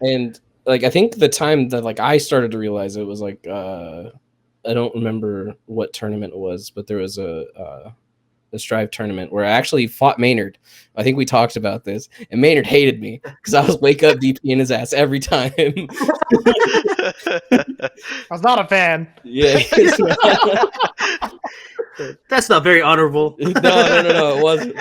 And like I think the time that like I started to realize it was like I don't remember what tournament it was, but there was a Strive tournament where I actually fought Maynard. I think we talked about this, and Maynard hated me because I was wake up DP in his ass every time. I was not a fan. Yeah. That's not very honorable. No, it wasn't.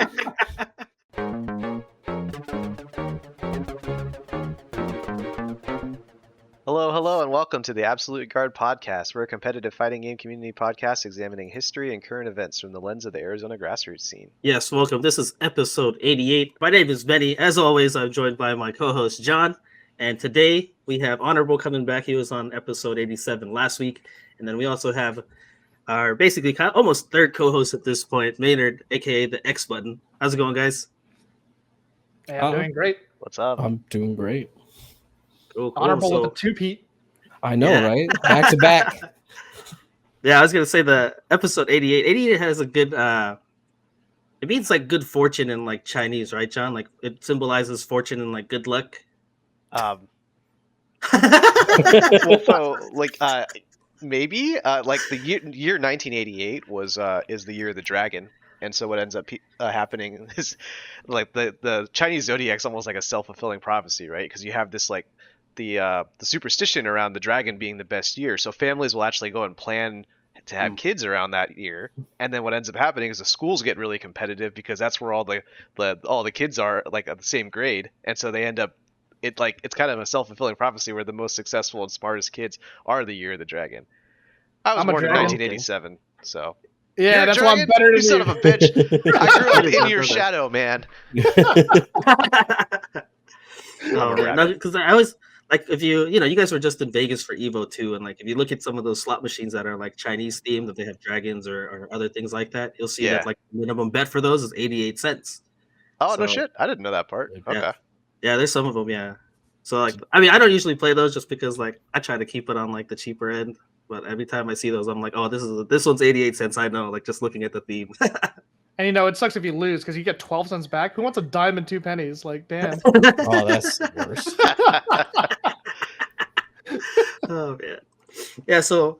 Hello, and welcome to the Absolute Guard Podcast. We're a competitive fighting game community podcast examining history and current events from the lens of the Arizona grassroots scene. Yes, welcome. This is episode 88. My name is Benny. As always, I'm joined by my co-host, John. And today we have Honorable coming back. He was on episode 87 last week. And then we also have our basically almost third co-host at this point, Maynard, a.k.a. the xButton. How's it going, guys? Hey, I'm doing great. What's up? I'm doing great. Cool. Honorable with the two-peat. I know, right? Back to back. Yeah, I was going to say the episode 88. 88 has a good, it means like good fortune in like Chinese, right, John? Like it symbolizes fortune and like good luck. Well, so like maybe like the year 1988 was is the year of the dragon, and so what ends up happening is like the Chinese zodiac's almost like a self-fulfilling prophecy, right? Because you have this like the superstition around the dragon being the best year, so families will actually go and plan to have kids around that year, and then what ends up happening is the schools get really competitive because that's where all the kids are like at the same grade, and so they end up it's kind of a self-fulfilling prophecy where the most successful and smartest kids are the year of the dragon. I was born in 1987, so yeah, that's why I'm better than you. Son of a bitch! I grew up in your shadow, man. Because I always like if you guys were just in Vegas for Evo 2, and like if you look at some of those slot machines that are like Chinese themed, if they have dragons or other things like that, you'll see that like the minimum bet for those is 88 cents. Oh, so, no shit! I didn't know that part. Okay. Yeah, there's some of them. Yeah. So like, I mean, I don't usually play those just because like I try to keep it on like the cheaper end. But every time I see those, I'm like, oh, this one's 88 cents. I know, like just looking at the theme. And it sucks if you lose because you get 12 cents back. Who wants a dime and 2 pennies? Like, damn. Oh, that's the worst. Oh man. Yeah. So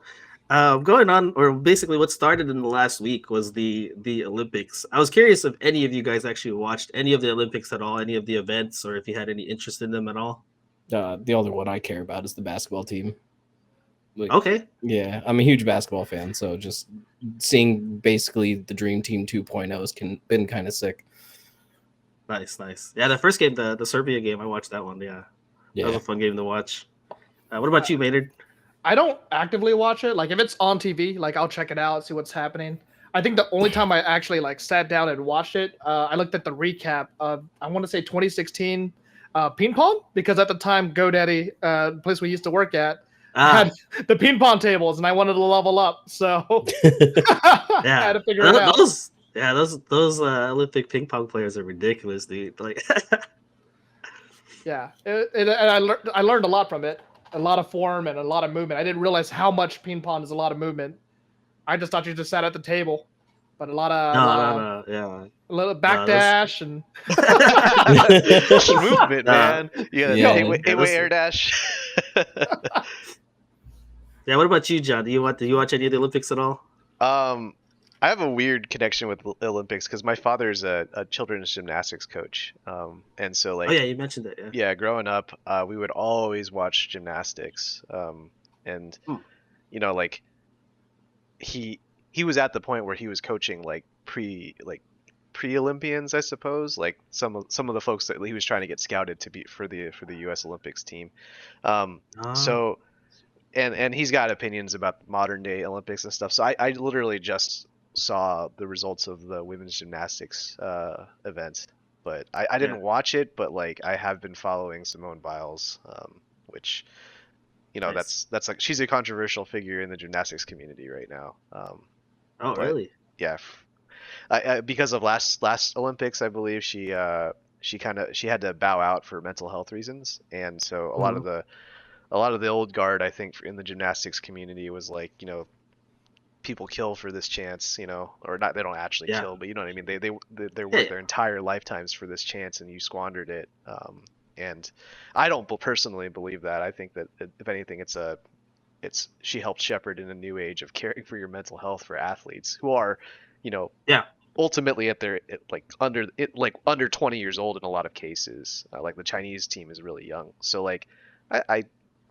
going on, or basically what started in the last week was the Olympics. I was curious if any of you guys actually watched any of the Olympics at all, any of the events, or if you had any interest in them at all. The other one I care about is the basketball team. Like, okay. Yeah, I'm a huge basketball fan, so just seeing basically the Dream Team 2.0 has been kind of sick. Nice. Yeah, the first game, the Serbia game, I watched that one. Yeah. That was a fun game to watch. What about you, Maynard? I don't actively watch it. Like if it's on TV, like I'll check it out, see what's happening. I think the only time I actually like sat down and watched it, I looked at the recap of I want to say 2016 ping pong, because at the time GoDaddy, the place we used to work at, had the ping pong tables, and I wanted to level up, so I had to figure it out. Those Olympic ping pong players are ridiculous, dude. Like, yeah, and I learned a lot from it, a lot of form and a lot of movement. I didn't realize how much ping pong is a lot of movement. I just thought you just sat at the table, but a lot of a little backdash and movement, man. Eight-way air dash. Yeah, what about you, John? Do you watch any of the Olympics at all? I have a weird connection with the Olympics because my father's a children's gymnastics coach, and so like. Oh yeah, you mentioned it. Yeah, growing up, we would always watch gymnastics, and like he was at the point where he was coaching like pre-Olympians, I suppose, like some of the folks that he was trying to get scouted to be for the U.S. Olympics team. So. And he's got opinions about modern day Olympics and stuff. So I literally just saw the results of the women's gymnastics event, but I didn't watch it. But like I have been following Simone Biles, which nice. that's like she's a controversial figure in the gymnastics community right now. Really? Yeah, because of last Olympics, I believe she had to bow out for mental health reasons, and so a lot of the old guard, I think, in the gymnastics community was like, people kill for this chance, or not. They don't actually kill, but you know what I mean. They work their entire lifetimes for this chance, and you squandered it. And I don't personally believe that. I think that if anything, she helped shepherd in a new age of caring for your mental health for athletes who are, Yeah. ultimately under 20 years old in a lot of cases. Like the Chinese team is really young, so like I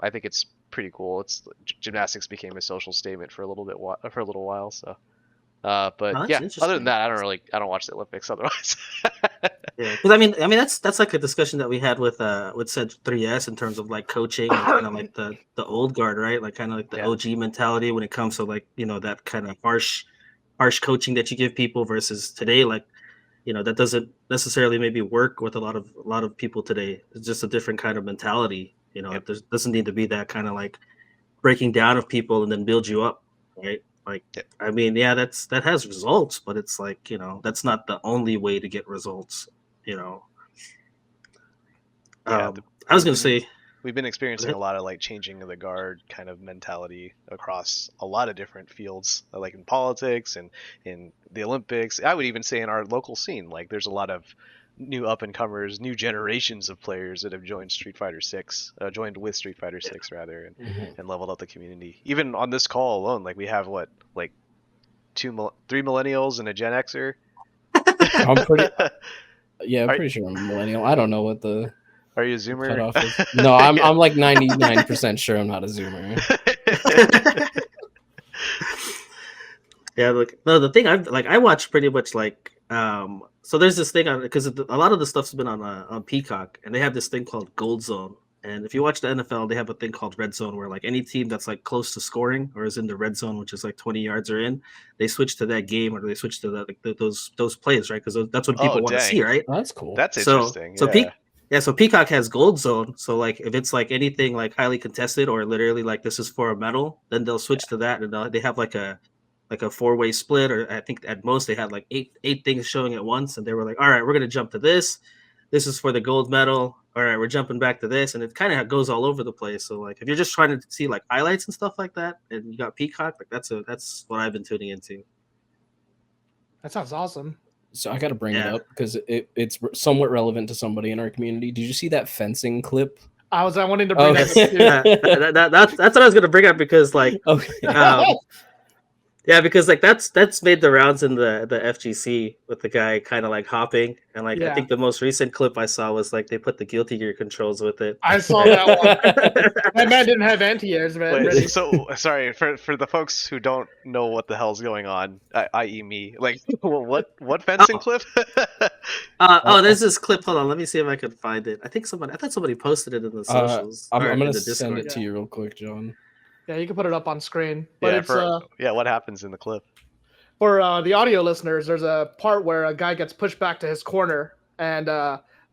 think it's pretty cool. Gymnastics became a social statement for a little while. So, but Oh, that's yeah, other than interesting. that, I don't watch the Olympics otherwise. Yeah, because I mean that's like a discussion that we had with said 3S in terms of like coaching and kind of like the old guard, right? Like kind of like the Yeah. OG mentality when it comes to like that kind of harsh coaching that you give people versus today, like that doesn't necessarily maybe work with a lot of people today. It's just a different kind of mentality. Yep. There doesn't need to be that kind of like breaking down of people and then build you up, right? Like, Yep. I mean, yeah, that has results, but it's like that's not the only way to get results. Yeah, I was gonna say we've been experiencing a lot of like changing of the guard kind of mentality across a lot of different fields, like in politics and in the Olympics. I would even say in our local scene, like there's a lot of new up and comers, new generations of players that have joined joined with Street Fighter 6 rather, and leveled up the community. Even on this call alone, like we have like three millennials and a Gen Xer. I'm pretty sure I'm a millennial. I don't know what the Are you a Zoomer? cutoff is. No, I'm like 99% sure I'm not a Zoomer. yeah, look, no, the thing I watch pretty much like so there's this thing on because a lot of the stuff's been on Peacock, and they have this thing called Gold Zone. And if you watch the NFL, they have a thing called Red Zone, where like any team that's like close to scoring or is in the red zone, which is like 20 yards or in, they switch to that game or they switch to those plays, right? Because that's what people want to see, right? Oh, that's cool. That's interesting. So Peacock has Gold Zone. So like if it's like anything like highly contested or literally like this is for a medal, then they'll switch to that, and they have like a 4-way split, or I think at most they had like eight things showing at once, and they were like, all right, we're gonna jump to this. This is for the gold medal. All right, we're jumping back to this, and it kind of goes all over the place. So like if you're just trying to see like highlights and stuff like that, and you got Peacock, like that's what I've been tuning into. That sounds awesome. So I got to bring it up because it's somewhat relevant to somebody in our community. Did you see that fencing clip? I wanted to bring that's what I was gonna bring up because like yeah, because like that's made the rounds in the FGC with the guy kind of like hopping, and like I think the most recent clip I saw was like they put the Guilty Gear controls with it. I saw that one. That man didn't have anti-airs, man. Wait, so sorry for the folks who don't know what the hell's going on, i.e. me. Like what fencing clip? There's this clip. Hold on, let me see if I can find it. I thought somebody posted it in the socials. I'm gonna send it to you real quick, John. Yeah, you can put it up on screen. But what happens in the clip? For the audio listeners, there's a part where a guy gets pushed back to his corner, and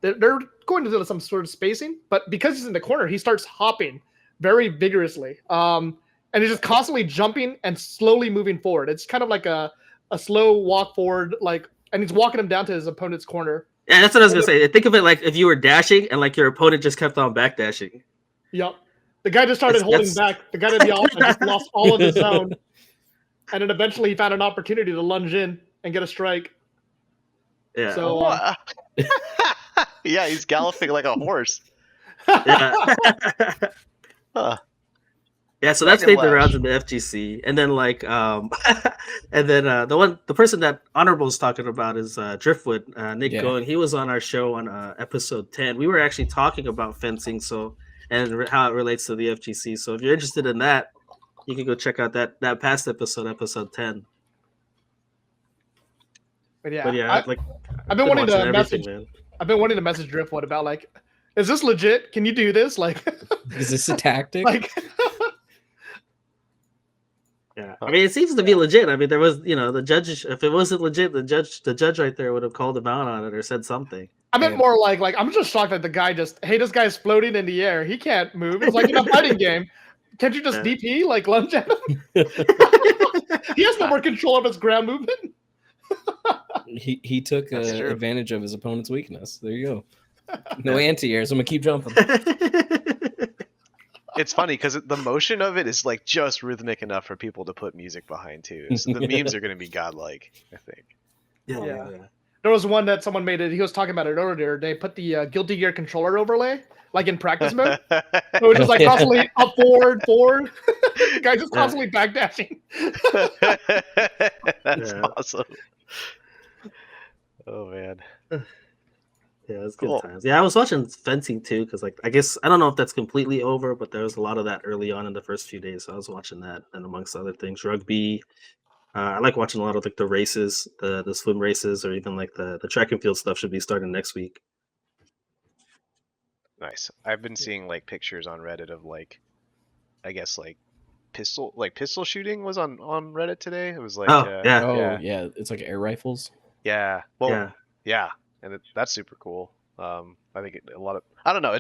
they're going to do some sort of spacing. But because he's in the corner, he starts hopping very vigorously, and he's just constantly jumping and slowly moving forward. It's kind of like a slow walk forward, and he's walking him down to his opponent's corner. Yeah, that's what I was gonna say. Think of it like if you were dashing and like your opponent just kept on back dashing. Yep. The guy just started holding back. The guy in the offense just lost all of his zone. And then eventually he found an opportunity to lunge in and get a strike. Yeah. So, yeah, he's galloping like a horse. Yeah. Yeah, so that's made the rounds in the FGC. And then like and then the person that Honorable is talking about is Driftwood, Nick Going. He was on our show on episode 10. We were actually talking about fencing, and how it relates to the FGC. So if you're interested in that, you can go check out that past episode 10. But yeah, I've been wanting to message. I've been wanting to message Driftwood about like, is this legit? Can you do this? Like, is this a tactic? Like, yeah, I mean, it seems to be legit. I mean, there was, the judge. If it wasn't legit, the judge right there would have called him out on it or said something. I meant more like I'm just shocked that the guy this guy's floating in the air. He can't move. It's like in a fighting game. Can't you just DP, like lunge at him? He has no more control of his ground movement. He took advantage of his opponent's weakness. There you go. No anti-airs. I'm going to keep jumping. It's funny because the motion of it is like just rhythmic enough for people to put music behind too. So the memes are going to be godlike, I think. Yeah. There was one that someone made it. He was talking about it earlier. They put the Guilty Gear controller overlay, like in practice mode. So it was just like Yeah. constantly up, forward, forward. The guy just constantly backdashing. That's Yeah. awesome. Oh man, Yeah, it's cool. good times. Yeah, I was watching fencing too, because like I guess I don't know if that's completely over, but there was a lot of that early on in the first few days. So I was watching that, and amongst other things, rugby. I like watching a lot of like the races, the swim races, or even like the track and field stuff should be starting next week. Nice. I've been seeing like pictures on Reddit of like, I guess like pistol shooting was on Reddit today. It was like, Oh yeah, Oh yeah, it's like air rifles. yeah, well, yeah. yeah, and that's super cool. I think a lot of I don't know.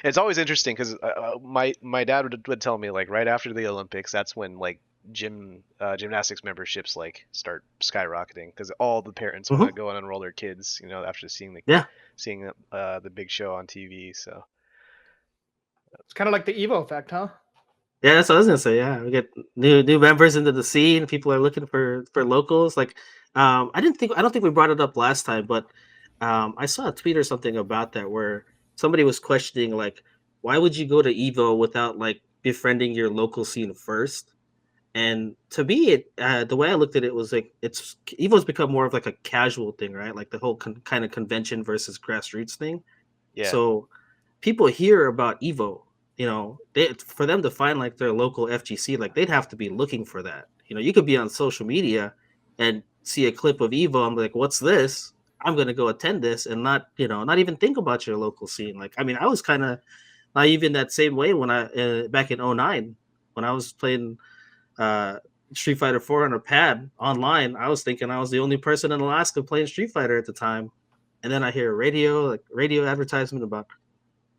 It's always interesting because my dad would tell me like right after the Olympics, that's when like gymnastics memberships like start skyrocketing because all the parents want to Mhm. go and enroll their kids, you know, after seeing Yeah. the big show on TV. So It's kind of like the Evo effect, huh? Yeah, that's what I was gonna say. Yeah, we get new members into the scene. People are looking for locals. Like, I don't think we brought it up last time, but I saw a tweet or something about that where somebody was questioning like, why would you go to Evo without like befriending your local scene first? And to me, the way I looked at it was like it's Evo's become more of like a casual thing, right? Like the whole kind of convention versus grassroots thing. yeah, So people hear about Evo, for them to find like their local FGC, like they'd have to be looking for that. You could be on social media and see a clip of Evo. I'm like, what's this? I'm gonna go attend this and not even think about your local scene. Like, I mean, I was kind of naive in that same way when I back in '09 when I was playing uh, Street Fighter 4 on a pad online. I was thinking I was the only person in Alaska playing Street Fighter at the time, and then I hear a radio advertisement about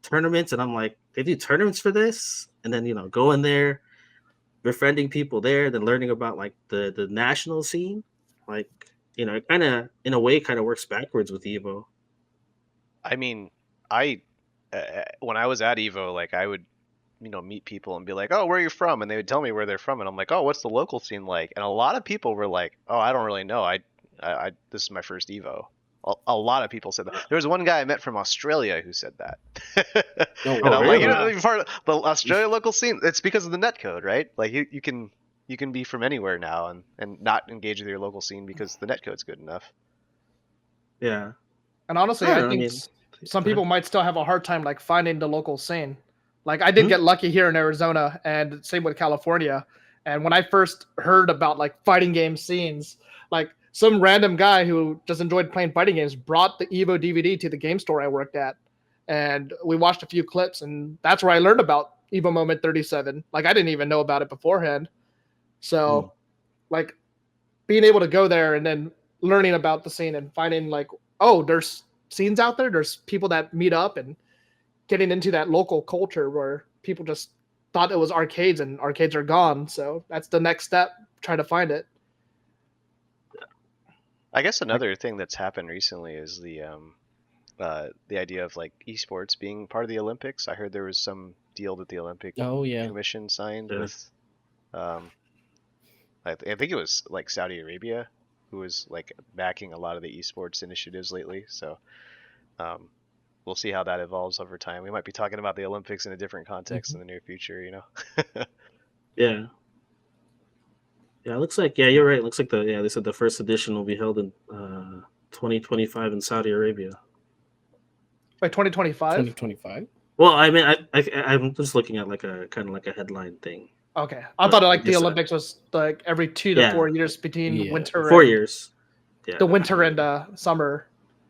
tournaments, and I'm like, they do tournaments for this, and then going there, befriending people there, then learning about like the national scene, like it kind of in a way kind of works backwards with Evo. I mean, I when I was at Evo, like I would meet people and be like, "Oh, where are you from?" And they would tell me where they're from, and I'm like, "Oh, what's the local scene like?" And a lot of people were like, "Oh, I don't really know. I this is my first Evo." A lot of people said that. There was one guy I met from Australia who said that, Oh, and I'm like, really? "You know, you're part of the Australia local scene. It's because of the net code, right? Like you can be from anywhere now and not engage with your local scene because the net code's good enough." Yeah. And honestly, I I don't know, I think mean, some go ahead. people might still have a hard time like finding the local scene. Like I did Hmm? get lucky here in Arizona, and same with California. And when I first heard about like fighting game scenes, like some random guy who just enjoyed playing fighting games brought the Evo DVD to the game store I worked at, and we watched a few clips, and that's where I learned about Evo Moment 37. Like I didn't even know about it beforehand. So, like being able to go there and then learning about the scene and finding like, oh, there's scenes out there, there's people that meet up, and getting into that local culture where people just thought it was arcades and arcades are gone. So that's the next step, try to find it. I guess another thing that's happened recently is the idea of like esports being part of the Olympics. I heard there was some deal that the Olympic oh yeah. Commission signed Yeah. with, um, I think it was like Saudi Arabia, who was like backing a lot of the esports initiatives lately. So um, we'll see how that evolves over time. We might be talking about the Olympics in a different context in the near future, you know. Yeah. Yeah, it looks like you're right. It looks like they said the first edition will be held in 2025 in Saudi Arabia. By 2025. 2025. Well, I mean, I'm just looking at like a kind of like a headline thing. Okay, I But thought I like the guess, Olympics was like every 2 to 4 years between Yeah. winter 4 and years. Yeah, the winter and summer.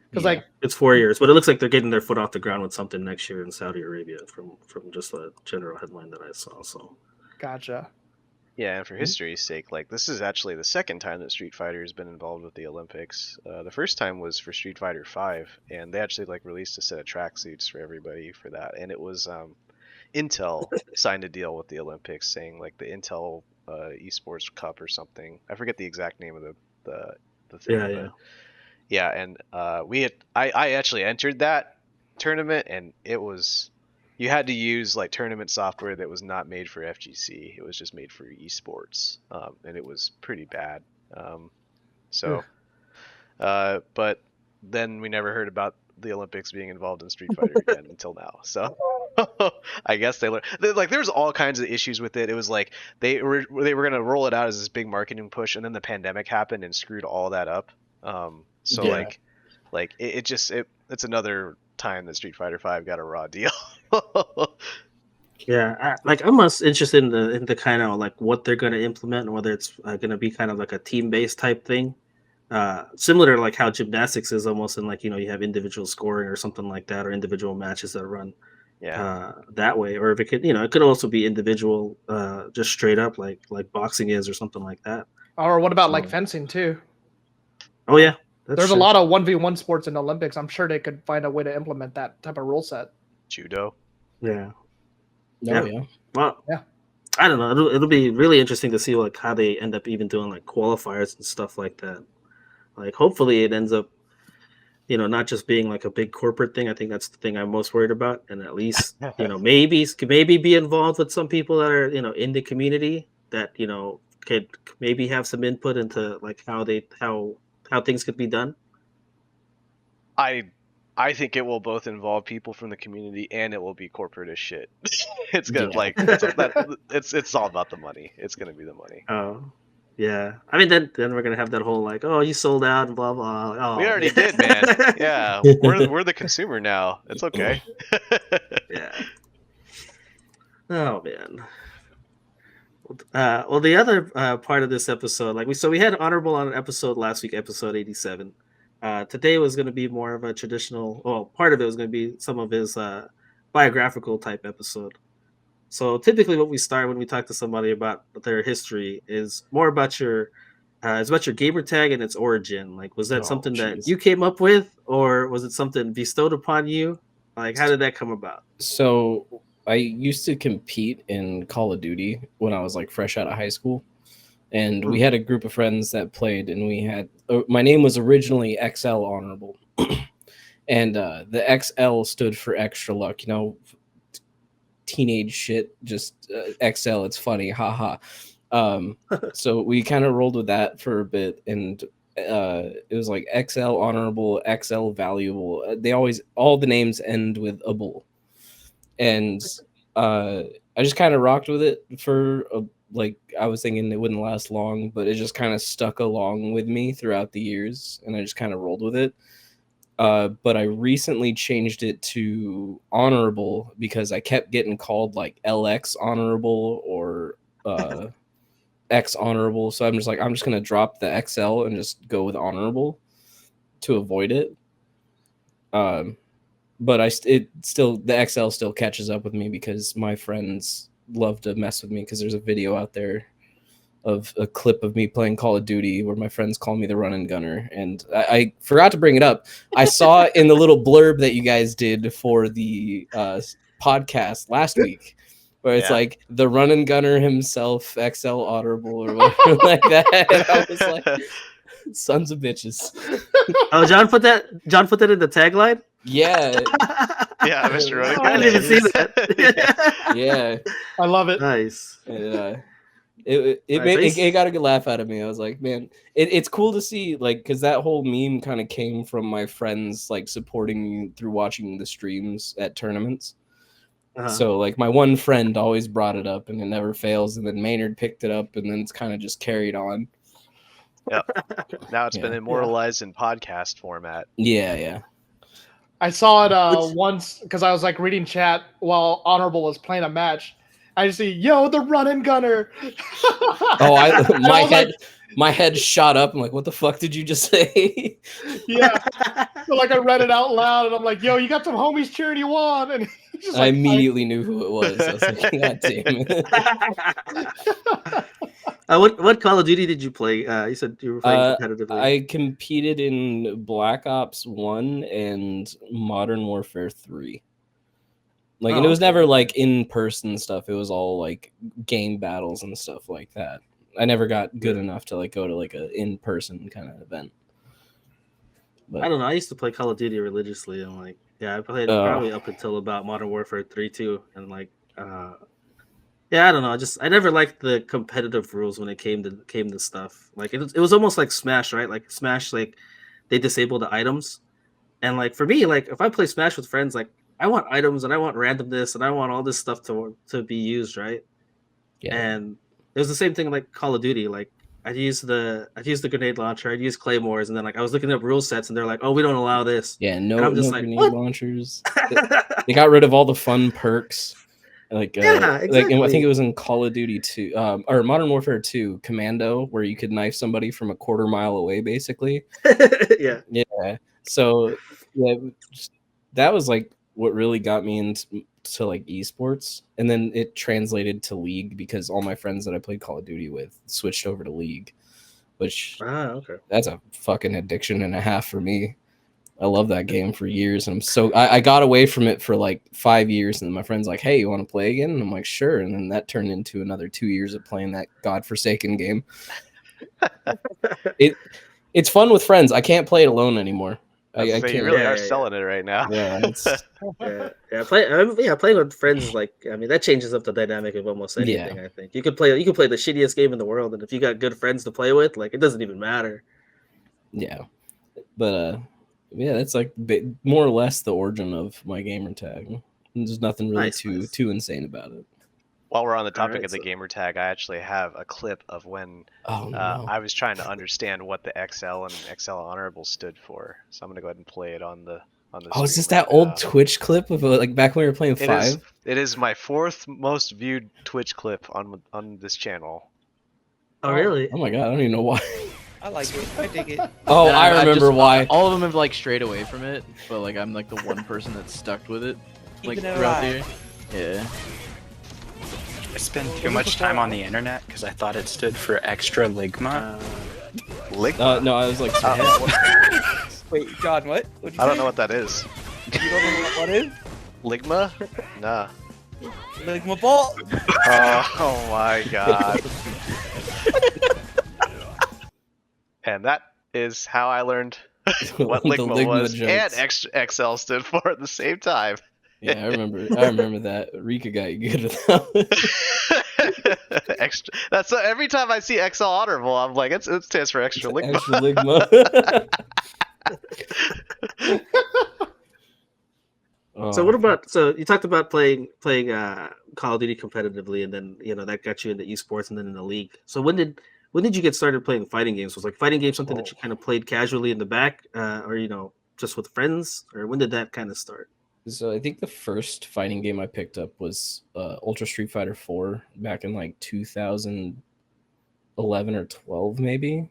Because Yeah. like it's 4 years, but it looks like they're getting their foot off the ground with something next year in Saudi Arabia from just a general headline that I saw. So gotcha. Yeah, and for history's sake, like this is actually the second time that Street Fighter has been involved with the Olympics. The first time was for Street Fighter 5, and they actually like released a set of tracksuits for everybody for that, and it was Intel signed a deal with the Olympics, saying like the Intel Esports Cup or something. I forget the exact name of the thing, yeah, but yeah. yeah, and I actually entered that tournament, and it was you had to use like tournament software that was not made for FGC. It was just made for esports, and it was pretty bad. So, but then we never heard about the Olympics being involved in Street Fighter again until now. So I guess they learned. Like there's all kinds of issues with it. It was like they were gonna roll it out as this big marketing push, and then the pandemic happened and screwed all that up. So Yeah. it's another time that Street Fighter 5 got a raw deal. Yeah, I'm most interested in the kind of like what they're going to implement, and whether it's going to be kind of like a team-based type thing, similar to like how gymnastics is almost in like you have individual scoring or something like that, or individual matches that run that way, or if it could it could also be individual, just straight up like boxing is or something like that. Or what about like fencing too? Oh yeah, there's a lot of 1v1 sports in the Olympics. I'm sure they could find a way to implement that type of rule set. Judo. Yeah. Oh, yeah. Well, yeah. I don't know. It'll be really interesting to see like how they end up even doing like qualifiers and stuff like that. Like, hopefully, it ends up, not just being like a big corporate thing. I think that's the thing I'm most worried about, and at least maybe be involved with some people that are in the community that could maybe have some input into like how things could be done. I think it will both involve people from the community and it will be corporate as shit. It's gonna it's all about the money. It's gonna be the money. Oh, yeah. I mean, then we're gonna have that whole like, oh, you sold out and blah blah. Oh, we already did, man. Yeah, we're the consumer now. It's okay. Yeah. Oh man. Well, the other part of this episode, we had Honorable on an episode last week, episode 87. Today was going to be more of a traditional. Well, part of it was going to be some of his biographical type episode. So typically, what we start when we talk to somebody about their history is more about it's about your gamer tag and its origin. Like, was that something that you came up with, or was it something bestowed upon you? Like, how did that come about? So I used to compete in Call of Duty when I was like fresh out of high school. And we had a group of friends that played, and we had my name was originally xLHonorable, and the XL stood for extra luck. Teenage shit, just XL. It's funny, haha. So we kind of rolled with that for a bit, and it was like xLHonorable, XL Valuable. All the names end with able, and I just kind of rocked with it for I was thinking it wouldn't last long, but it just kind of stuck along with me throughout the years, and I just kind of rolled with it. But I recently changed it to honorable because I kept getting called like LX honorable or X honorable. So I'm just going to drop the XL and just go with honorable to avoid it. But the XL still catches up with me because my friends love to mess with me because there's a video out there of a clip of me playing Call of Duty where my friends call me the run and gunner, and I forgot to bring it up. I saw in the little blurb that you guys did for the podcast last week where it's like the run and gunner himself, xLHonorable or whatever like that. And I was like, sons of bitches. Oh, John put that in the tagline? Yeah. Yeah, Mr. Roddick. I didn't even see that. Yeah. I love it. Nice. It got a good laugh out of me. I was like, man, it's cool to see, like, because that whole meme kind of came from my friends, like, supporting me through watching the streams at tournaments. So, like, my one friend always brought it up, and it never fails. And then Maynard picked it up, and then it's kind of just carried on. Yeah. Now it's been immortalized in podcast format. Yeah. I saw it once because I was like reading chat while Honorable was playing a match. I just see, yo, the run and gunner. My head shot up. I'm like, what the fuck did you just say? Yeah. So like I read it out loud and I'm like, yo, you got some homies cheering you on. And I immediately knew who it was. I was like, God damn it. What Call of Duty did you play? You said you were playing competitively. I competed in Black Ops 1 and Modern Warfare 3. And it was never like in-person stuff. It was all like game battles and stuff like that. I never got good enough to like go to like a in-person kind of event. But I don't know. I used to play Call of Duty religiously, and like, I played probably up until about Modern Warfare 3 too, and like, I don't know. I never liked the competitive rules when it came to stuff. Like it was almost like Smash, right? Like Smash, like they disabled the items. And like for me, like if I play Smash with friends, like I want items and I want randomness and I want all this stuff to be used, right? Yeah. And it was the same thing like Call of Duty. Like I'd use the grenade launcher, I'd use claymores, and then like I was looking up rule sets, and they're like, "Oh, we don't allow this." Yeah, And no I'm just like, grenade "What?" launchers. They got rid of all the fun perks. Like, Yeah, like I exactly. think it was in Call of Duty 2, or Modern Warfare 2, Commando, where you could knife somebody from a quarter mile away, basically. Yeah. Yeah. So yeah, that was like what really got me into like esports, and then it translated to League because all my friends that I played Call of Duty with switched over to League, which Okay. that's a fucking addiction and a half for me. I love that game for years. And I got away from it for like 5 years. And then my friend's like, "Hey, you want to play again?" And I'm like, "Sure." And then that turned into another 2 years of playing that godforsaken game. It's fun with friends. I can't play it alone anymore. I So can't. you really Yeah, are yeah, selling it right now. Yeah, it's Playing with friends is like, I mean, that changes up the dynamic of almost anything. I think you could play the shittiest game in the world, and if you got good friends to play with, like it doesn't even matter. yeah. But yeah, that's like more or less the origin of my gamer tag. There's nothing really Nice. too insane about it. While we're on the topic Alright, of the so- gamer tag, I actually have a clip of when Oh no. I was trying to understand what the XL and xLHonorable stood for. So I'm gonna go ahead and play it on the Oh, is stream this that right old now. Twitch clip of like back when we were playing It 5? is. It is my 4th most viewed Twitch clip on this channel. Oh, really? Oh my god, I don't even know why. I like it. I dig it. Oh, And I remember just, why. All of them have like strayed away from it, but like I'm like the one person that's stuck with it, like Keeping it throughout the year. alive. Yeah. I spent too much time on the internet because I thought it stood for extra ligma. Ligma. No, I was like, Wait, John, what? What'd you I don't say? know what that is. You don't know what is? Ligma? Nah. Ligma ball. Oh my god. And that is how I learned what The Ligma, Ligma was jokes. and XL stood for at the same time. yeah, I remember that. Rika got you good with that. Extra. That's every time I see xLHonorable, I'm like, it stands for extra Ligma. Extra Ligma. So what about? So you talked about playing Call of Duty competitively, and then that got you into esports, and then in the league. So when did you get started playing fighting games? Was like fighting games something that you kind of played casually in the back, or just with friends, or when did that kind of start? So I think the first fighting game I picked up was Ultra Street Fighter 4 back in like 2011 or 12 maybe,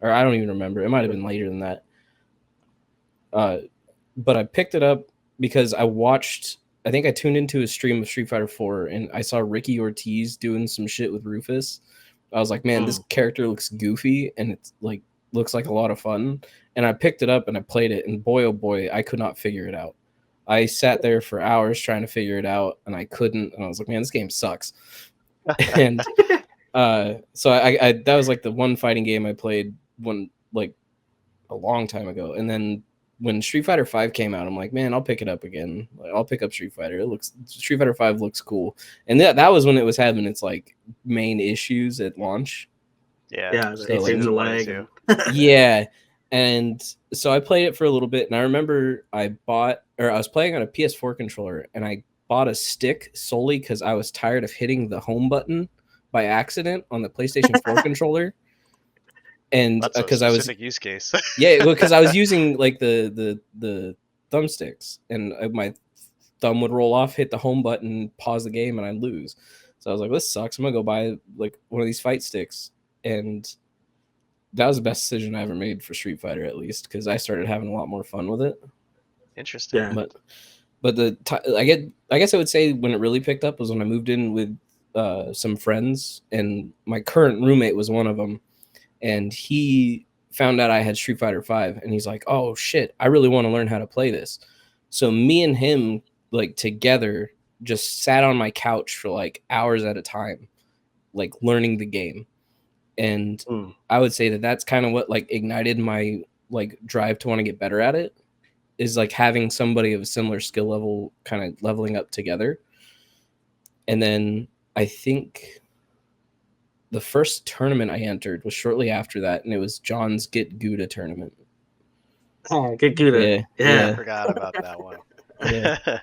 or I don't even remember. It might have been later than that. But I picked it up because I think I tuned into a stream of Street Fighter 4 and I saw Ricky Ortiz doing some shit with Rufus. I was like, man, this character looks goofy and it's like looks like a lot of fun. And I picked it up and I played it, and boy oh boy, I could not figure it out. I sat there for hours trying to figure it out, and I couldn't. And I was like, man, this game sucks. And so I that was like the one fighting game I played like a long time ago. And then when Street Fighter 5 came out, I'm like, man, I'll pick it up again. Like, I'll pick up Street Fighter. Street Fighter 5 looks cool. And that was when it was having its like main issues at launch. Yeah, so, the like, frames of one and lag. two. Yeah. And so I played it for a little bit, and I remember I was playing on a PS4 controller, and I bought a stick solely because I was tired of hitting the home button by accident on the PlayStation 4 controller. And That's because a I was specific use case. yeah, because I was using like the thumbsticks, and my thumb would roll off, hit the home button, pause the game, and I'd lose. So I was like, this sucks. I'm gonna go buy like one of these fight sticks, and that was the best decision I ever made for Street Fighter, at least because I started having a lot more fun with it. Interesting. Yeah. But I guess I would say when it really picked up was when I moved in with some friends, and my current roommate was one of them, and he found out I had Street Fighter 5, and he's like, oh shit, I really want to learn how to play this. So me and him like together just sat on my couch for like hours at a time, like learning the game. And I would say that that's kind of what like ignited my like drive to want to get better at it, is like having somebody of a similar skill level kind of leveling up together. And then I think the first tournament I entered was shortly after that, and it was John's Get Gouda tournament. Get good. Yeah, Yeah. I forgot about that one. Yeah. It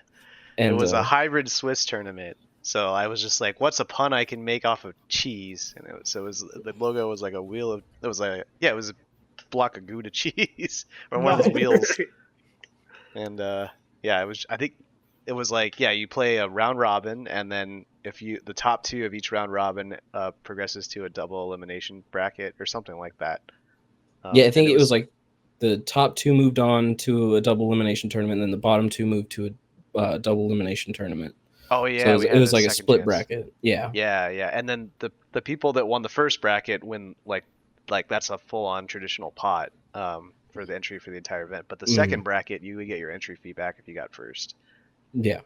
And was a hybrid Swiss tournament. So I was just like, what's a pun I can make off of cheese? And it was the logo was like a wheel of it was a block of Gouda cheese or one of those wheels. And yeah, it was I think it was like you play a round robin, and then if the top two of each round robin progresses to a double elimination bracket or something like that. yeah, I think it was like the top two moved on to a double elimination tournament, and then the bottom two moved to a double elimination tournament. Oh yeah, so it was like a split bracket. Yeah. Yeah, and then the people that won the first bracket win like that's a full on traditional pot for the entry for the entire event. But the second bracket, you would get your entry fee back if you got first. Yeah.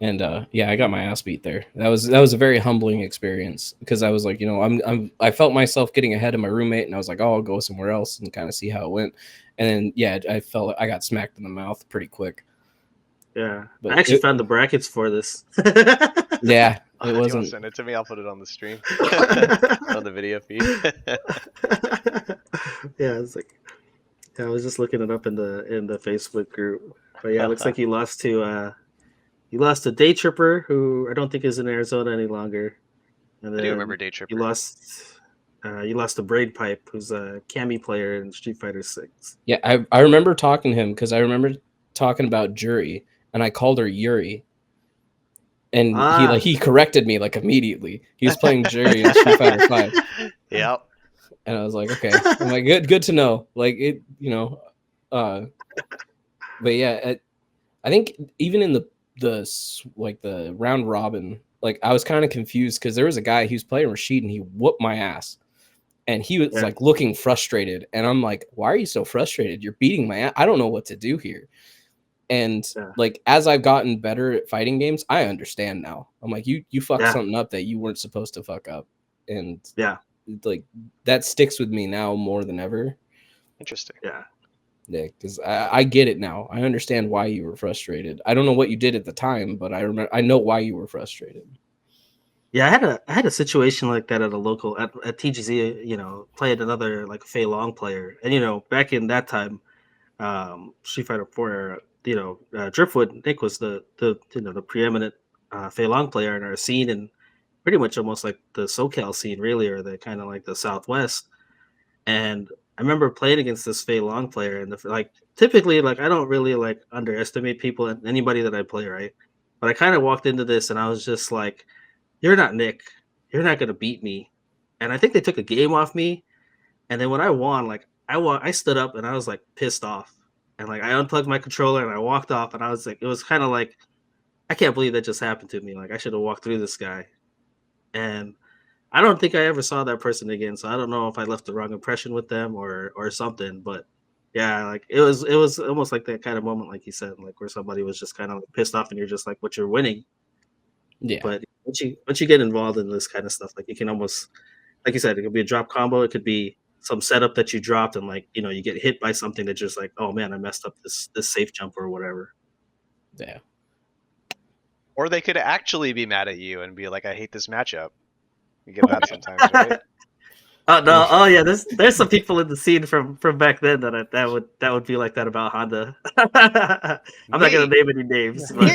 And yeah, I got my ass beat there. That was a very humbling experience because I was like, I felt myself getting ahead of my roommate, and I was like, oh, I'll go somewhere else and kind of see how it went. And then yeah, I felt I got smacked in the mouth pretty quick. Yeah, But I actually found the brackets for this. Yeah, it You wasn't. wanna send it to me? I'll put it on the stream on the video feed. Yeah, it's like I was just looking it up in the Facebook group. But yeah, it looks like you lost to Day Tripper, who I don't think is in Arizona any longer. And then I do remember Day Tripper. You lost to Braid Pipe, who's a Cammy player in Street Fighter 6. Yeah, I remember talking to him because I remember talking about Jury, and I called her Yuri. And he corrected me like immediately. He was playing Jury in Street Fighter 5. Yep. And I was like, okay. I'm like, good to know. Like it, but yeah, I think even in the round robin, like I was kind of confused because there was a guy who was playing Rashid and he whooped my ass. And he was like looking frustrated. And I'm like, why are you so frustrated? You're beating my ass. I don't know what to do here. And like as I've gotten better at fighting games, I understand now. I'm like, you fucked something up that you weren't supposed to fuck up. And like that sticks with me now more than ever. Interesting. Yeah, because I get it now. I understand why you were frustrated. I don't know what you did at the time, but I know why you were frustrated. Yeah, I had a situation like that at a local at TGZ. Played another like Fei Long player, and back in that time, Street Fighter 4 era, Driftwood Nick was the preeminent Fei Long player in our scene, and pretty much almost like the SoCal scene, really, or the kind of like the Southwest. And I remember playing against this Fei Long player, and typically I don't really like underestimate people and anybody that I play, right? But I kind of walked into this and I was just like, "You're not Nick. You're not gonna beat me." And I think they took a game off me. And then when I won, I stood up and I was like pissed off, and like I unplugged my controller and I walked off, and I was like, it was kind of like, I can't believe that just happened to me. Like I should have walked through this guy. And I don't think I ever saw that person again. So I don't know if I left the wrong impression with them or something. But yeah, like it was almost like that kind of moment, like you said, like where somebody was just kind of like pissed off and you're just like, "What, you're winning?" Yeah. But once you get involved in this kind of stuff, like you can almost, like you said, it could be a drop combo. It could be some setup that you dropped and you get hit by something that just like, oh man, I messed up this safe jump or whatever. Yeah. Or they could actually be mad at you and be like, I hate this matchup. You get that sometimes, right? Oh no! Oh yeah, there's some people in the scene from back then that would be like that about Honda. I'm not gonna name any names. But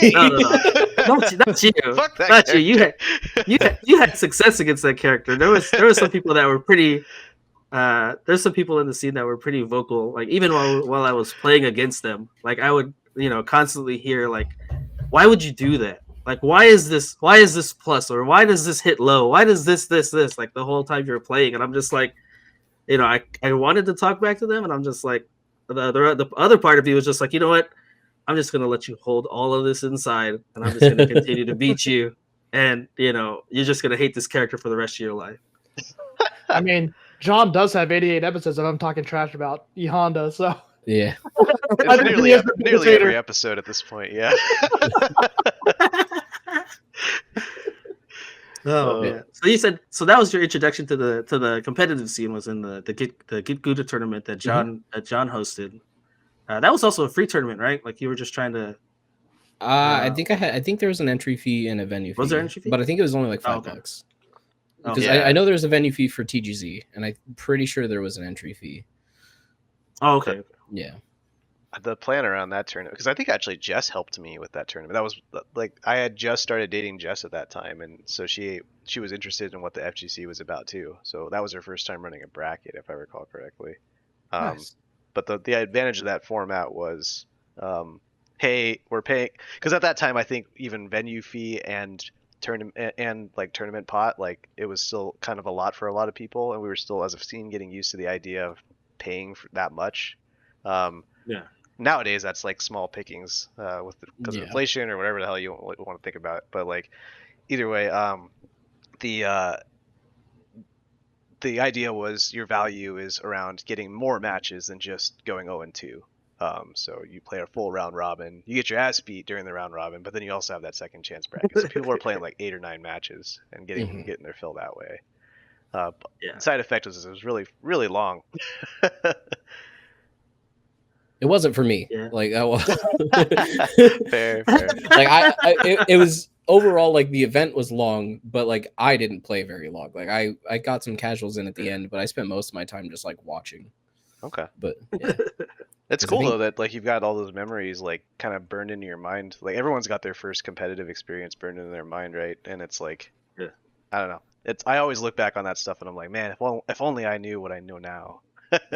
no, not you. Fuck that not character. You had success against that character. There was some people that were pretty. There's some people in the scene that were pretty vocal. Like even while I was playing against them, like I would constantly hear like, "Why would you do that? Like, why is this plus, or why does this hit low? Why does this like the whole time you're playing?" And I'm just like, I wanted to talk back to them, and I'm just like, the other part of me was just like, you know what? I'm just gonna let you hold all of this inside, and I'm just gonna continue to beat you, and you're just gonna hate this character for the rest of your life. I mean, John does have 88 episodes of him talking trash about E Honda, so Yeah. It's nearly every episode at this point, yeah. Oh man! So you said that was your introduction to the competitive scene, was in the Get Gouda tournament that John hosted. That was also a free tournament, right? Like you were just trying to. I think there was an entry fee and a venue fee. Was there an entry fee? But I think it was only like $5. Because Okay. I know there's a venue fee for TGZ, and I'm pretty sure there was an entry fee. Oh, okay. Yeah. The plan around that tournament, because I think actually Jess helped me with that tournament. That was like I had just started dating Jess at that time, and so she was interested in what the FGC was about too. So that was her first time running a bracket, if I recall correctly. Nice. But the advantage of that format was, hey, we're paying, because at that time I think even venue fee and tournament pot, like it was still kind of a lot for a lot of people, and we were still as a scene getting used to the idea of paying for that much. Yeah. Nowadays that's like small pickings because of Yeah. inflation or whatever the hell you want to think about. But like either way, the the idea was your value is around getting more matches than just going 0-2. So you play a full round robin, you get your ass beat during the round robin, but then you also have that second chance bracket. So people were playing like 8 or 9 matches and getting their fill that way. Yeah. Side effect was it was really really long. It wasn't for me. Yeah. Like I was fair. like it was overall like the event was long, but like I didn't play very long. Like I got some casuals in at the end, but I spent most of my time just like watching. Okay. But yeah. It's 'Cause I cool think- though that like you've got all those memories like kind of burned into your mind. Like everyone's got their first competitive experience burned into their mind, right? And it's like, Yeah. I don't know. I always look back on that stuff and I'm like, man, if only I knew what I know now.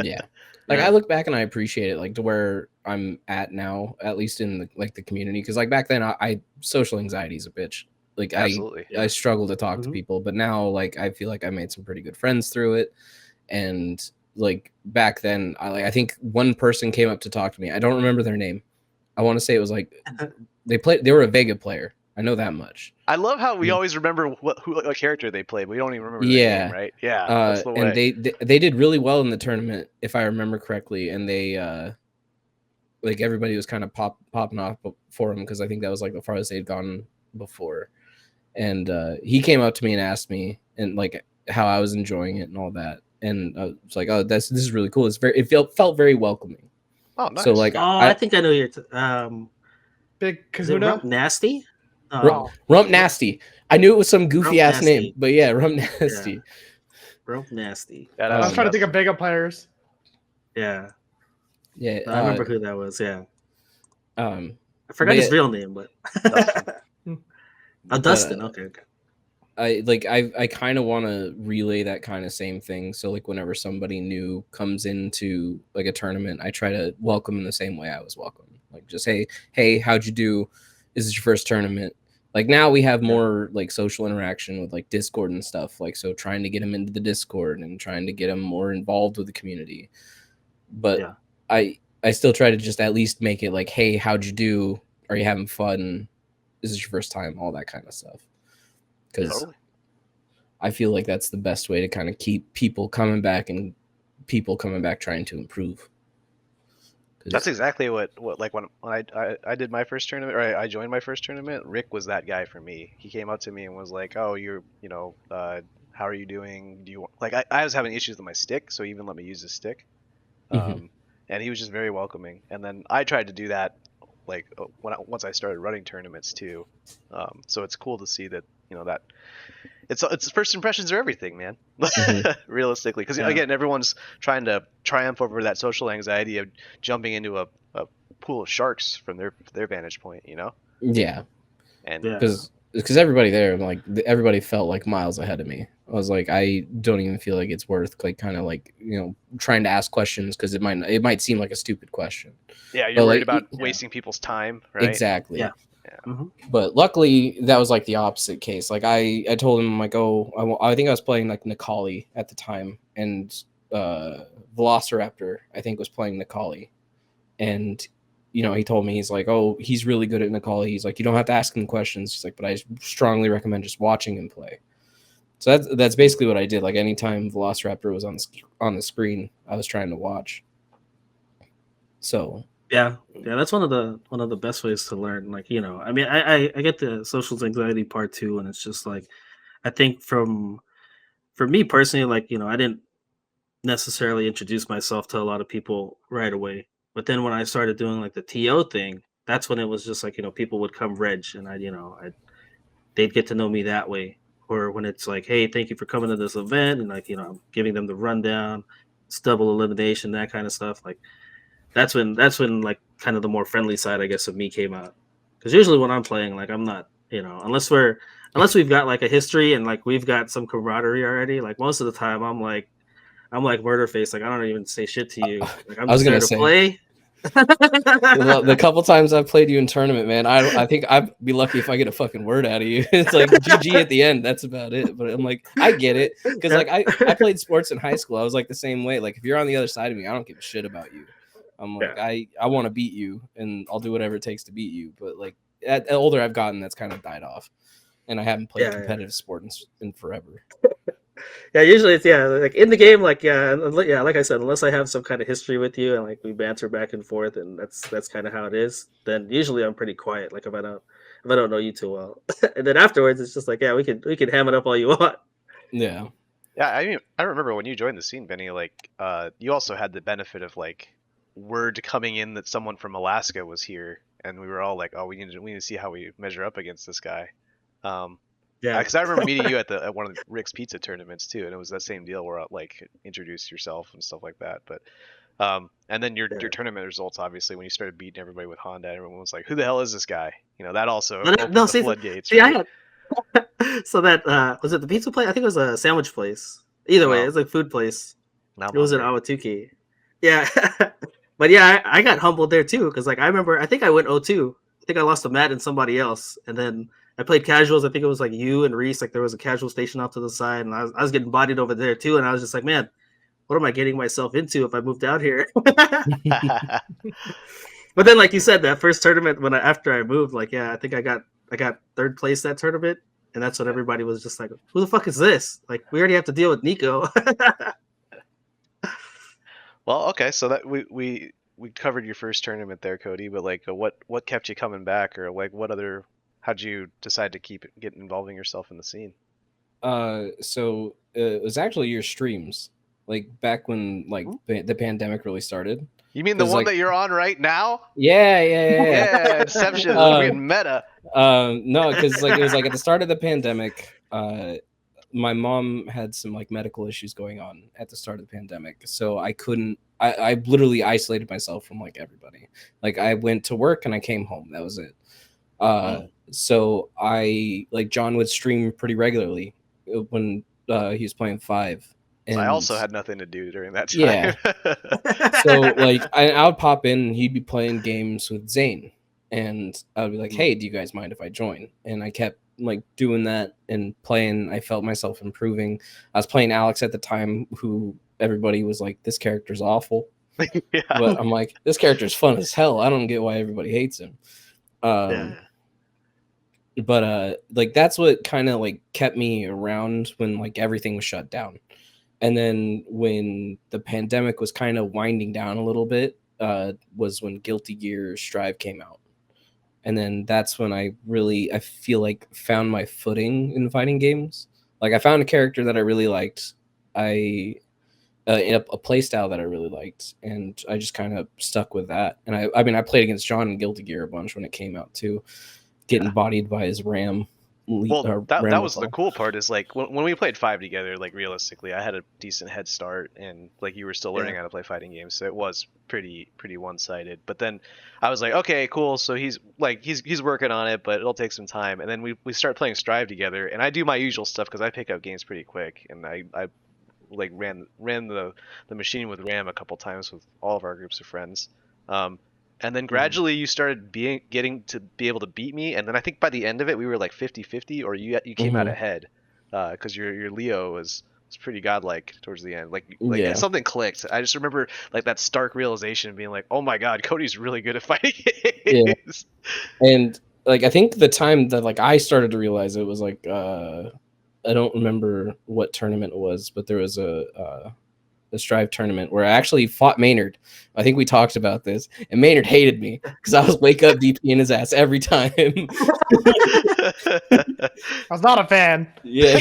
Yeah. Like Yeah. I look back and I appreciate it, like to where I'm at now, at least in the community. Because like back then, I social anxiety is a bitch. Like Absolutely. I struggle to talk to Mhm. people, but now like I feel like I made some pretty good friends through it. And like back then, I think one person came up to talk to me. I don't remember their name. I want to say it was like they were a Vega player. I know that much. I love how we Mm. always remember what character they played, but we don't even remember their Yeah. name, right? Yeah, that's the way. And they did really well in the tournament, if I remember correctly. And they like everybody was kind of popping off for him because I think that was like the farthest they'd gone before. And he came up to me and asked me and like how I was enjoying it and all that. And I was like, oh, this is really cool. It felt very welcoming. Oh, nice. So like Oh, I think I know you're. Big Is it Rump Kahuna. Nasty? Rump Nasty. I knew it was some goofy Rump ass Nasty. name, but yeah, Rump Nasty. Rump Nasty. Yeah, I was that's- trying to think of Vega players. Yeah, Yeah, I remember who that was. Yeah, I forgot but his yeah- real name, but Dustin. Okay. I kind of want to relay that kind of same thing. So like whenever somebody new comes into like a tournament, I try to welcome in the same way I was welcomed. Like just hey, how'd you do? Is this your first tournament? Like now we have more like social interaction with like Discord and stuff. Like so trying to get them into the Discord and trying to get them more involved with the community. But Yeah. I still try to just at least make it like, hey, how'd you do? Are you having fun? Is this your first time? All that kind of stuff. Because Totally. I feel like that's the best way to kind of keep people coming back and people coming back trying to improve. 'Cause- That's exactly what like when I did my first tournament, or I joined my first tournament. Rick was that guy for me. He came up to me and was like, "Oh, how are you doing? Do you want?" Like I was having issues with my stick, so he even let me use his stick. Mhm. And he was just very welcoming. And then I tried to do that like once I started running tournaments too. So it's cool to see that that it's first impressions are everything, man. Mhm. Realistically, because Yeah. again, everyone's trying to triumph over that social anxiety of jumping into a pool of sharks from their vantage point, Yeah, And Yeah. because everybody there, like everybody felt like miles ahead of me. I was like, I don't even feel like it's worth like kind of like trying to ask questions because it might seem like a stupid question. yeah, you're But, worried like, about wasting people's time, right? Exactly. Yeah. Yeah. Mhm. But luckily, that was like the opposite case. Like I told him, I'm like, oh, I think I was playing like Nikali at the time, and Velociraptor I think was playing Nikali, and he told me, he's like, oh, he's really good at Nikali. He's like, you don't have to ask him questions. He's like, but I strongly recommend just watching him play. So that's basically what I did. Like anytime Velociraptor was on the screen, I was trying to watch. So Yeah, that's one of the best ways to learn. Like, I mean, I get the social anxiety part too, and it's just like, I think for me personally, like, I didn't necessarily introduce myself to a lot of people right away. But then when I started doing like the TO thing, that's when it was just like, people would come reg and they'd get to know me that way. Or when it's like, hey, thank you for coming to this event, and like, I'm giving them the rundown, it's double elimination, that kind of stuff. Like, that's when like kind of the more friendly side, I guess, of me came out. Because usually when I'm playing, like I'm not, unless we've got like a history and like we've got some camaraderie already. Like most of the time, I'm like murder face. Like I don't even say shit to you. Like I'm I was just there gonna to say play. the couple times I've played you in tournament, man, I think I'd be lucky if I get a fucking word out of you. It's like GG at the end. That's about it. But I'm like, I get it because like I played sports in high school. I was like the same way. Like if you're on the other side of me, I don't give a shit about you. I'm like I want to beat you and I'll do whatever it takes to beat you. But like the older I've gotten, that's kind of died off, and I haven't played competitive sport in forever. Yeah, usually it's like in the game, like like I said, unless I have some kind of history with you and like we banter back and forth, and that's kind of how it is. Then usually I'm pretty quiet. Like if I don't know you too well, and then afterwards it's just like we can ham it up all you want. Yeah. Yeah, I mean, I remember when you joined the scene, Benny. Like, you also had the benefit of like word coming in that someone from Alaska was here, and we were all like, "Oh, we need to see how we measure up against this guy." Yeah, because I remember meeting you at one of Rick's Pizza tournaments too, and it was that same deal where like introduce yourself and stuff like that. But and then your tournament results, obviously, when you started beating everybody with Honda, everyone was like, "Who the hell is this guy?" That also opened the floodgates. See, right? So that was it the pizza place? I think it was a sandwich place. Either way, it's like food place. It was in Awatuki. Yeah, but yeah, I got humbled there too because like I remember I think I went 0-2. I think I lost to Matt and somebody else, and then I played casuals. I think it was like you and Reese. Like there was a casual station off to the side, and I was getting bodied over there too. And I was just like, man, what am I getting myself into if I moved out here? But then, like you said, that first tournament after I moved, like I think I got third place that tournament, and that's when everybody was just like, "Who the fuck is this?" Like we already have to deal with Nico. Well, okay, so that we covered your first tournament there, Cody. But like, what kept you coming back, or like how'd you decide to get involving yourself in the scene? So it was actually your streams, like back when like the pandemic really started. You mean the one that you're on right now? Yeah. Inception. We're getting meta. No, because like it was like at the start of the pandemic, my mom had some like medical issues going on at the start of the pandemic, so I literally isolated myself from like everybody. Like I went to work and I came home. That was it. So I like Jon would stream pretty regularly when he was playing 5. And I also had nothing to do during that time. Yeah. So like I would pop in and he'd be playing games with Zane, and I'd be like, "Hey, do you guys mind if I join?" And I kept like doing that and playing. I felt myself improving. I was playing Alex at the time, who everybody was like, "This character's awful." Yeah. But I'm like, "This character's fun as hell. I don't get why everybody hates him." But like that's what kind of like kept me around when like everything was shut down. And then when the pandemic was kind of winding down a little bit, was when Guilty Gear Strive came out. And then that's when I feel like found my footing in fighting games. Like I found a character that I really liked. In a play style that I really liked, and I just kind of stuck with that. And I mean, I played against Jon in Guilty Gear a bunch when it came out too, getting bodied by his Ram. Well, that was the cool part is like when we played 5 together, like realistically, I had a decent head start, and like you were still learning how to play fighting games, so it was pretty one-sided. But then I was like, okay, cool. So he's working on it, but it'll take some time. And then we start playing Strive together, and I do my usual stuff because I pick up games pretty quick, and I like ran the machine with Ram a couple times with all of our groups of friends. And then gradually you started getting to be able to beat me, and then I think by the end of it we were like 50-50, or you came out ahead because your Leo was pretty godlike towards the end. Like something clicked. I just remember like that stark realization being like, oh my god, Cody's really good at fighting games. Yeah. And like I think the time that like I started to realize it was like I don't remember what tournament it was, but there was a Strive tournament where I actually fought Maynard. I think we talked about this, and Maynard hated me because I was wake up DPing his ass every time. I was not a fan. Yeah.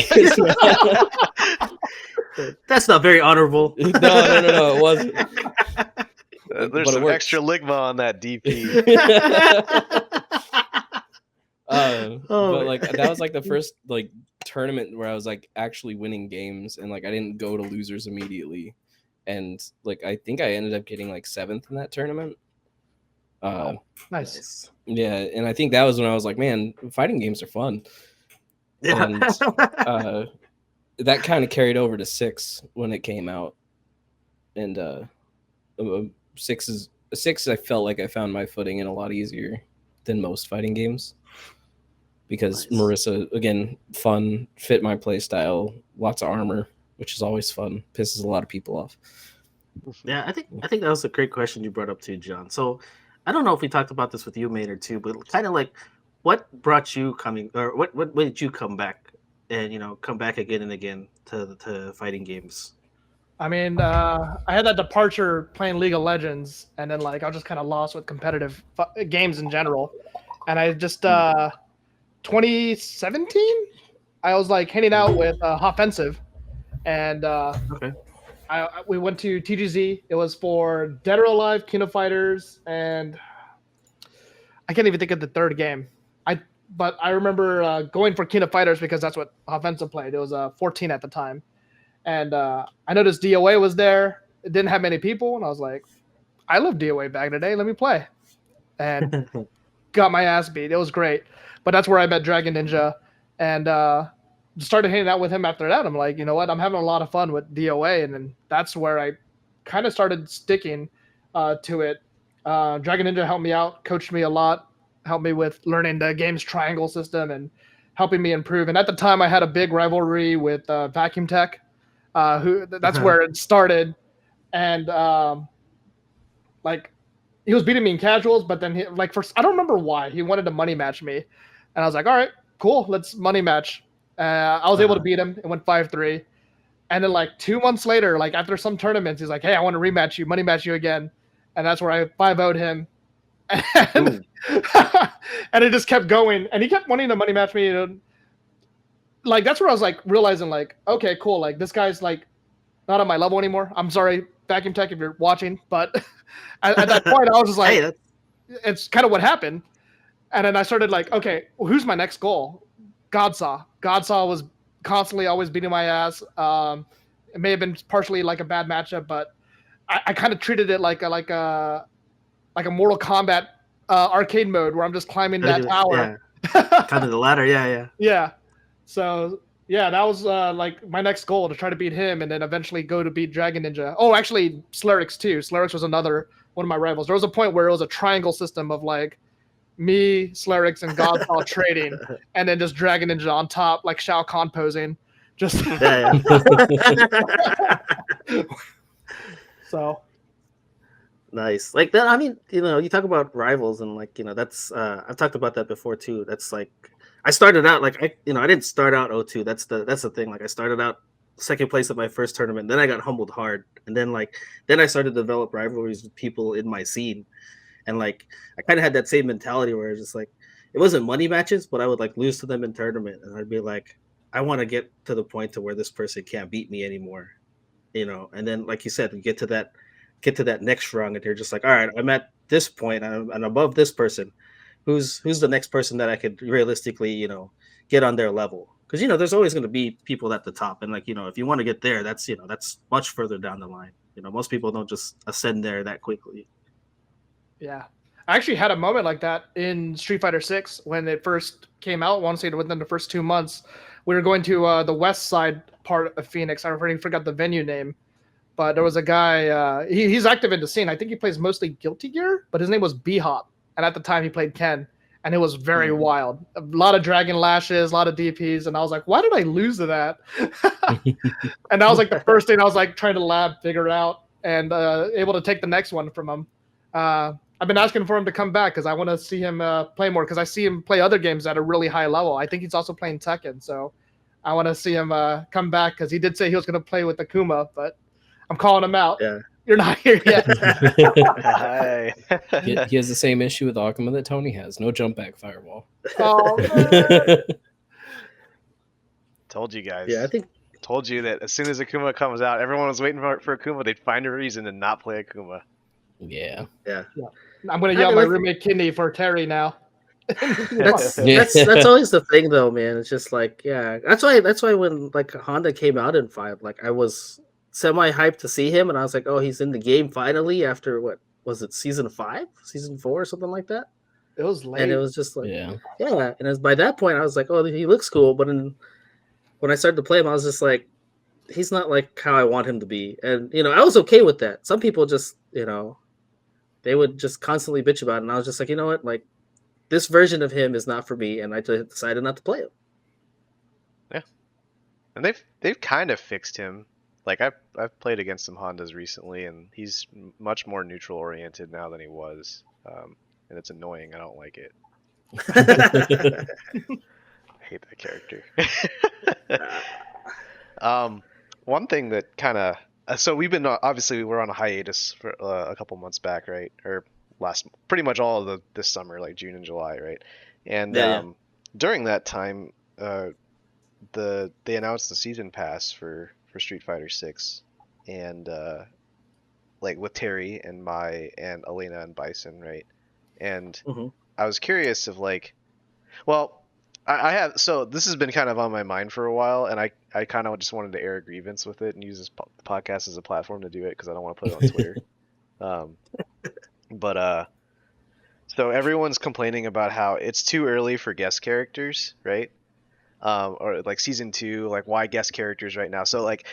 That's not very honorable. No, it wasn't. There's some extra ligma on that DP. But like that was like the first like tournament where I was like actually winning games, and like I didn't go to losers immediately. and like I think I ended up getting like 7th in that tournament. Nice. Yeah, and I think that was when I was like, man, fighting games are fun. Yeah. And that kind of carried over to 6 when it came out, and 6 I felt like I found my footing in a lot easier than most fighting games, because Nice. Marissa, again, fun, fit my play style, lots of armor, which is always fun, pisses a lot of people off. Yeah, I think that was a great question you brought up too, John. So I don't know if we talked about this with you, Maynard, too, but kind of like what brought you coming, or what made you come back and come back again and again to fighting games? I mean, I had that departure playing League of Legends, and then like I was just kind of lost with competitive games in general. And I just 2017, I was like hanging out with Offensive, and Okay. we went to TGZ. It was for Dead or Alive, King of Fighters, and I can't even think of the third game. But I remember going for King of Fighters because that's what Offensive played. It was 14 at the time. And I noticed DOA was there. It didn't have many people, and I was like, I love DOA back in the day. Let me play. And got my ass beat. It was great. But that's where I met Dragon Ninja, and started hanging out with him after that. I'm like, you know what? I'm having a lot of fun with DOA, and then that's where I kind of started sticking to it. Dragon Ninja helped me out, coached me a lot, helped me with learning the game's triangle system and helping me improve. And at the time, I had a big rivalry with Vacuum Tech. That's where it started, and like he was beating me in casuals, but then I don't remember why he wanted to money match me, and I was like, all right, cool, let's money match. I was able to beat him. It went 5-3, and then like 2 months later, like after some tournaments, he's like, hey, I want to rematch you, money match you again, and that's where I 5-0'd him, and and it just kept going, and he kept wanting to money match me. Like that's where I was like realizing like, okay, cool, like this guy's like not on my level anymore. I'm sorry, Vacuum Tech, if you're watching, but at that point I was just like, Hey, it's kind of what happened. And then I started like, okay, well, who's my next goal? Godsaw was constantly always beating my ass. It may have been partially like a bad matchup, but I kind of treated it like a Mortal Kombat arcade mode where I'm just climbing that tower. Yeah. Climbing the ladder, yeah. Yeah. So yeah, that was like my next goal, to try to beat him, and then eventually go to beat Dragon Ninja. Oh, actually, Slarix too. Slarix was another one of my rivals. There was a point where it was a triangle system of like me, Slarix, and Godsaw trading, and then just Dragon Ninja on top, like Shao Kahn posing. Just Yeah. so Nice. Like that. I mean, you talk about rivals, and like that's I've talked about that before too. That's like I started out like I didn't start out 0-2. That's the thing. Like I started out second place at my first tournament. Then I got humbled hard, and then I started to develop rivalries with people in my scene, and like I kind of had that same mentality where it's just like it wasn't money matches, but I would like lose to them in tournament, and I'd be like, I want to get to the point to where this person can't beat me anymore, And then like you said, you get to that next rung, and you're just like, all right, I'm at this point, and above this person. Who's the next person that I could realistically, get on their level? Because there's always going to be people at the top, and like if you want to get there, that's that's much further down the line. Most people don't just ascend there that quickly. yeah, I actually had a moment like that in Street Fighter 6 when it first came out. I want to say within the first 2 months, we were going to the west side part of Phoenix. I already forgot the venue name, but there was a guy. He's active in the scene. I think he plays mostly Guilty Gear, but his name was B-Hop. And at the time he played Ken, and it was very wild. A lot of Dragon Lashes, a lot of DPs, and I was like, why did I lose to that? And that was like the first thing I was like trying to lab, figure it out, and able to take the next one from him. I've been asking for him to come back because I want to see him play more, because I see him play other games at a really high level. I think he's also playing Tekken, so I want to see him come back, because he did say he was going to play with Akuma, but I'm calling him out. Yeah. You're not here yet. Hi. He has the same issue with Akuma that Tony has. No jump back fireball. Oh, man. Told you guys. Yeah, I think Told you that as soon as Akuma comes out, everyone was waiting for Akuma. They'd find a reason to not play Akuma. Yeah. I'm going to yell at my roommate Kidney for Terry now. that's always the thing though, man. It's just like, yeah, that's why when like Honda came out in 5, like I was semi-hyped to see him, and I was like, oh, he's in the game finally after what was it, season 5, season 4, or something like that. It was late. And it was just like, Yeah. and it was, by that point, I was like, oh, he looks cool. But when I started to play him, I was just like, he's not like how I want him to be. And, I was okay with that. Some people just, they would just constantly bitch about it. And I was just like, you know what? Like, this version of him is not for me. And I just decided not to play him. Yeah. And they've kind of fixed him. Like, I've played against some Hondas recently, and he's much more neutral oriented now than he was. And it's annoying. I don't like it. I hate that character. One thing that kind of so we've been obviously we're on a hiatus for a couple months back, right? Or pretty much all of this summer, like June and July, right? And during that time, they announced the season pass for Street Fighter 6, and like with Terry and Mai and Elena and Bison, right? And I was curious of like, well, I have, so this has been kind of on my mind for a while, and I kind of just wanted to air a grievance with it and use this podcast as a platform to do it because I don't want to put it on Twitter. So everyone's complaining about how it's too early for guest characters, right? Or like season 2, like why guest characters right now? So like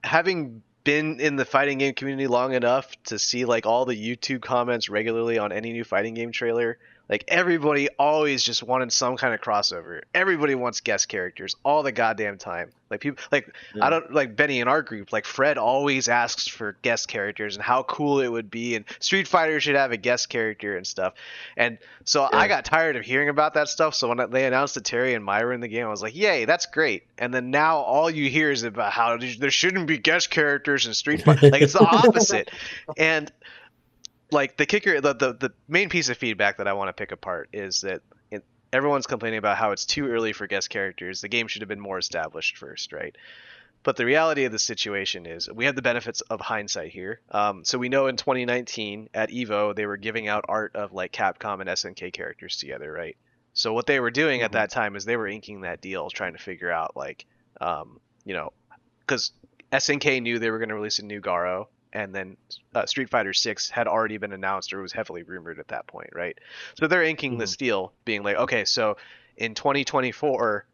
having been in the fighting game community long enough to see like all the YouTube comments regularly on any new fighting game trailer, like everybody always just wanted some kind of crossover. Everybody wants guest characters all the goddamn time. Like people, like I don't like Benny in our group. Like Fred always asks for guest characters and how cool it would be, and Street Fighter should have a guest character and stuff. And so I got tired of hearing about that stuff. So when they announced that Terry and Myra in the game, I was like, yay, that's great. And then now all you hear is about how there shouldn't be guest characters in Street Fighter. Like it's the opposite. And like the kicker, the main piece of feedback that I want to pick apart is that everyone's complaining about how it's too early for guest characters. The game should have been more established first, right? But the reality of the situation is we have the benefits of hindsight here. So we know in 2019 at EVO, they were giving out art of like Capcom and SNK characters together, right? So what they were doing at that time is they were inking that deal, trying to figure out like, because SNK knew they were going to release a new Garo, and then Street Fighter 6 had already been announced or was heavily rumored at that point, right? So they're inking this deal, being like, okay, so in 2024,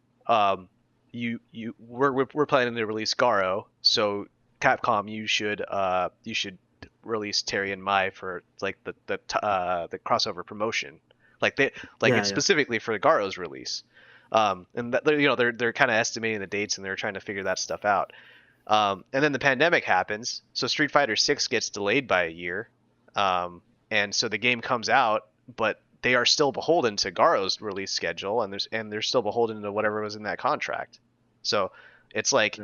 we're planning to release Garo, so Capcom, you should release Terry and Mai for like the crossover promotion, specifically for Garo's release, and that, they're kind of estimating the dates and they're trying to figure that stuff out. And then the pandemic happens, so Street Fighter 6 gets delayed by a year, and so the game comes out, but they are still beholden to Garo's release schedule, and they're still beholden to whatever was in that contract. So it's like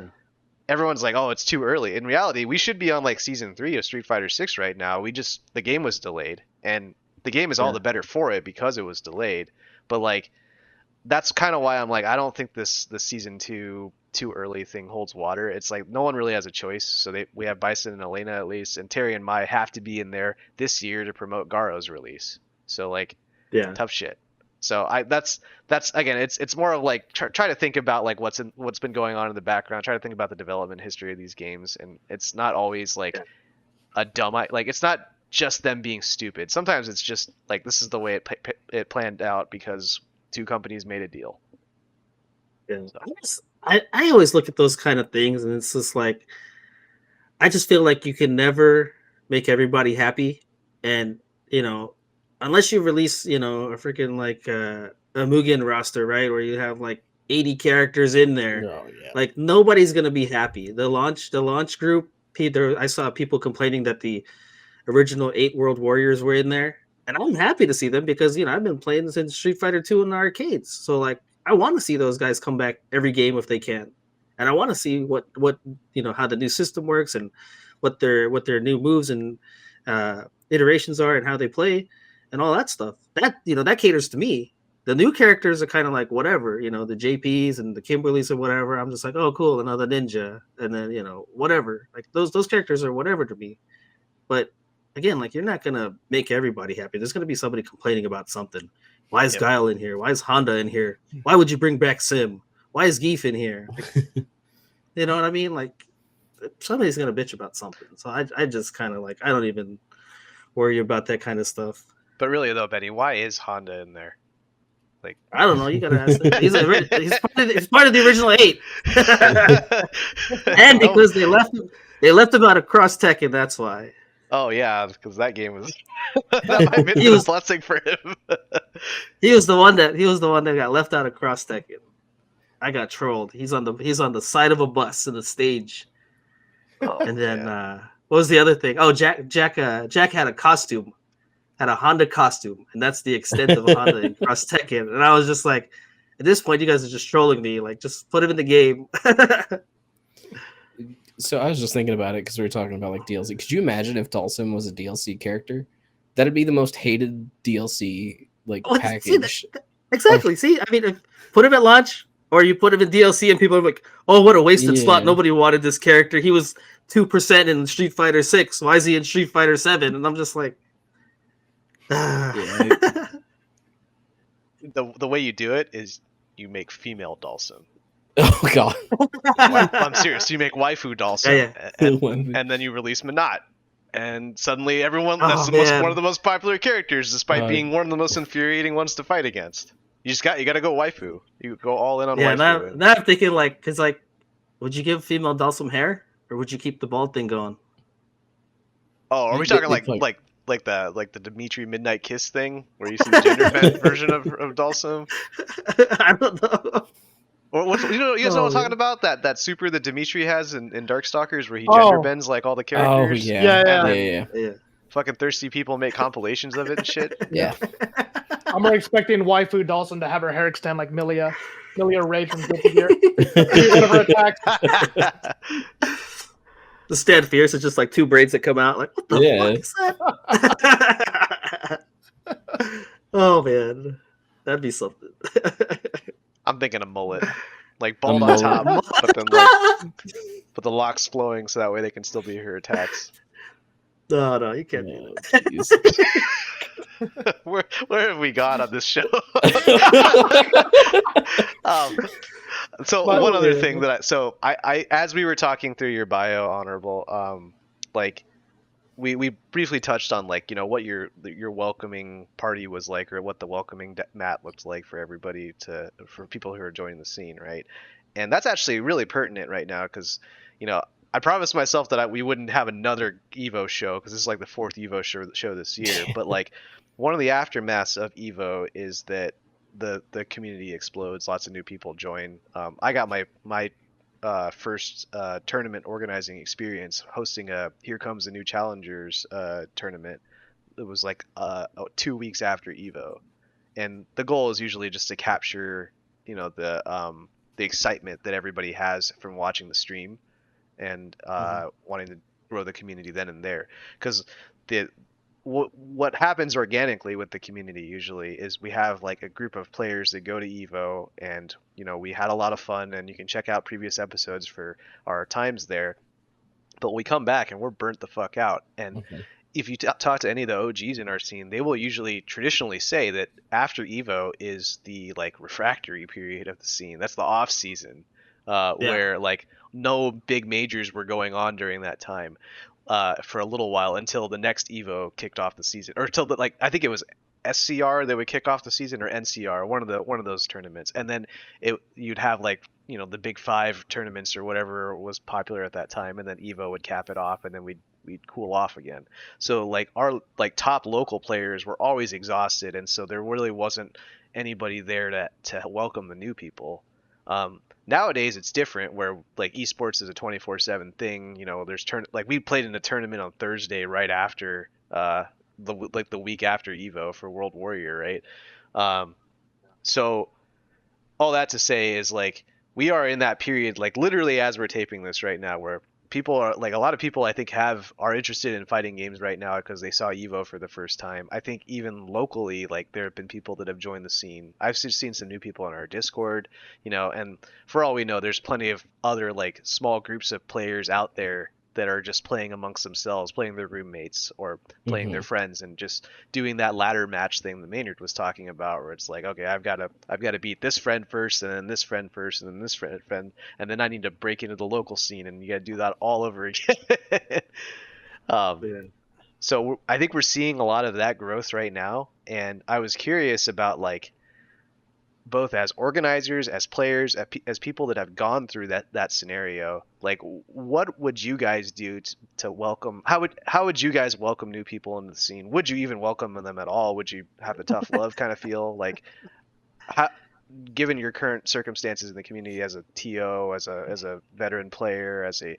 everyone's like, oh, it's too early. In reality, we should be on like season 3 of Street Fighter 6 right now. The game was delayed, and the game is all the better for it because it was delayed. But like, that's kind of why I'm like, I don't think the season 2 too early thing holds water. It's like no one really has a choice. So we have Bison and Elena at least, and Terry and Mai have to be in there this year to promote Garo's release. So like, tough shit. So that's again, it's more of like try to think about like what's been going on in the background. Try to think about the development history of these games, and it's not always like a dumb like it's not just them being stupid. Sometimes it's just like this is the way it planned out because 2 companies made a deal. Yeah. So. I always look at those kind of things, and it's just like, I just feel like you can never make everybody happy, and unless you release a freaking like a Mugen roster, right, where you have like 80 characters in there, like nobody's gonna be happy. The launch group, I saw people complaining that the original 8 World Warriors were in there, and I'm happy to see them because I've been playing since Street Fighter 2 in the arcades, so like I want to see those guys come back every game if they can, and I want to see what how the new system works and what their new moves and iterations are and how they play and all that stuff. That that caters to me. The new characters are kind of like whatever, the JPs and the Kimberlys or whatever. I'm just like, oh cool, another ninja, and then whatever. Like those characters are whatever to me. But again, like you're not gonna make everybody happy. There's gonna be somebody complaining about something. Why is Guile in here? Why is Honda in here? Why would you bring back Sim? Why is Geef in here? Like, you know what I mean? Like, somebody's gonna bitch about something. So I just kind of like I don't even worry about that kind of stuff. But really though, Benny, why is Honda in there? I don't know. You gotta ask him. He's part of the original 8, and because they left him out of Cross Tekken. That's why. Oh yeah, because that game was that might have been a blessing for him. He was the one that got left out of Cross Tekken. I got trolled. He's on the side of a bus in the stage. Oh, and then what was the other thing? Oh, Jack had a costume, had a Honda costume, and that's the extent of Honda in Cross Tekken. And I was just like, at this point, you guys are just trolling me. Like, just put him in the game. So I was just thinking about it because we were talking about like DLC. Could you imagine if Dhalsim was a DLC character? That'd be the most hated DLC package. Exactly. See, I mean, put him at launch, or you put him in DLC, and people are like, "Oh, what a wasted slot! Nobody wanted this character. He was 2% in Street Fighter 6. Why is he in Street Fighter 7?" And I'm just like, the way you do it is you make female Dhalsim. Oh god! I'm serious. You make waifu Dhalsim, yeah. and then you release Minot, and suddenly everyone that's one of the most popular characters, despite being one of the most infuriating ones to fight against. You got to go waifu. You go all in on waifu. Now I'm thinking because would you give female Dhalsim hair, or would you keep the bald thing going? Oh, are we talking like the Dimitri Midnight Kiss thing, where you see the gender bent version of Dhalsim? I don't know. Or you guys know what I'm talking about? That super that Dimitri has in Darkstalkers, where he gender bends like all the characters. Oh yeah. Fucking thirsty people make compilations of it and shit. Yeah. I'm expecting waifu Dhalsim to have her hair extend like Milia Ray from Guilty Gear. The Stand Fierce is just like 2 braids that come out. Like, what the fuck is that? Oh man, that'd be something. I'm thinking a mullet, like bald on top, but then but the locks flowing so that way they can still be her attacks. No, you can't do that. Where have we gone on this show? So one other thing that I as we were talking through your bio, Honorable, we briefly touched on what your welcoming party was like, or what the welcoming mat looked like for everybody for people who are joining the scene, right? And that's actually really pertinent right now because I promised myself that we wouldn't have another Evo show because this is like the 4th Evo show this year. But one of the aftermaths of Evo is that the community explodes. Lots of new people join. I got my first tournament organizing experience hosting a Here Comes the New Challengers tournament. It was 2 weeks after Evo, and the goal is usually just to capture the excitement that everybody has from watching the stream and wanting to grow the community then and there, because what happens organically with the community usually is we have a group of players that go to Evo, and we had a lot of fun, and you can check out previous episodes for our times there, but we come back and we're burnt the fuck out. And if you talk to any of the OGs in our scene, they will usually traditionally say that after Evo is the refractory period of the scene. That's the off season, where no big majors were going on during that time. For a little while until the next Evo kicked off the season, or until I think it was SCR that would kick off the season, or NCR, one of those tournaments, and then you'd have the Big 5 tournaments or whatever was popular at that time, and then Evo would cap it off, and then we'd cool off again. So our top local players were always exhausted, and so there really wasn't anybody there to welcome the new people. Nowadays it's different, where esports is a 24/7 thing. There's we played in a tournament on Thursday right after the week after Evo for World Warrior, right? So all that to say is we are in that period, literally as we're taping this right now, where people are a lot of people I think are interested in fighting games right now because they saw Evo for the first time. I think even locally, there have been people that have joined the scene. I've seen some new people on our Discord, and for all we know, there's plenty of other small groups of players out there that are just playing amongst themselves, playing their roommates or playing their friends, and just doing that ladder match thing that Maynard was talking about, where it's like, okay, I've got to beat this friend first, and then this friend first, and then this friend, and then I need to break into the local scene, and you got to do that all over again. So I think we're seeing a lot of that growth right now, and I was curious about, like, both as organizers, as players, as people that have gone through that scenario, like, what would you guys do to welcome? How would you guys welcome new people into the scene? Would you even welcome them at all? Would you have a tough love kind of feel? Like, given your current circumstances in the community as a TO, as a veteran player, as a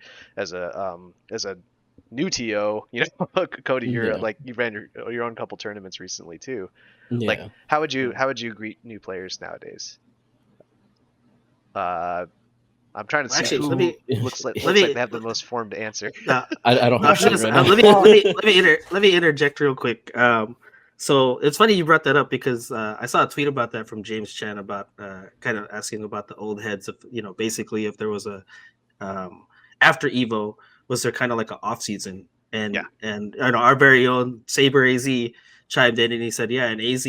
new TO, you know, Cody, you're like, you ran your own couple tournaments recently too. Yeah. Like, how would you greet new players nowadays? I'm trying to see Actually, who looks like they have the most formed answer. I don't have let right now. me interject real quick. So it's funny you brought that up, because I saw a tweet about that from James Chan about kind of asking about the old heads of, you know, basically if there was a after Evo, was there kind of like an off season? And and I know our very own Saber AZ chimed in and he said, yeah, in AZ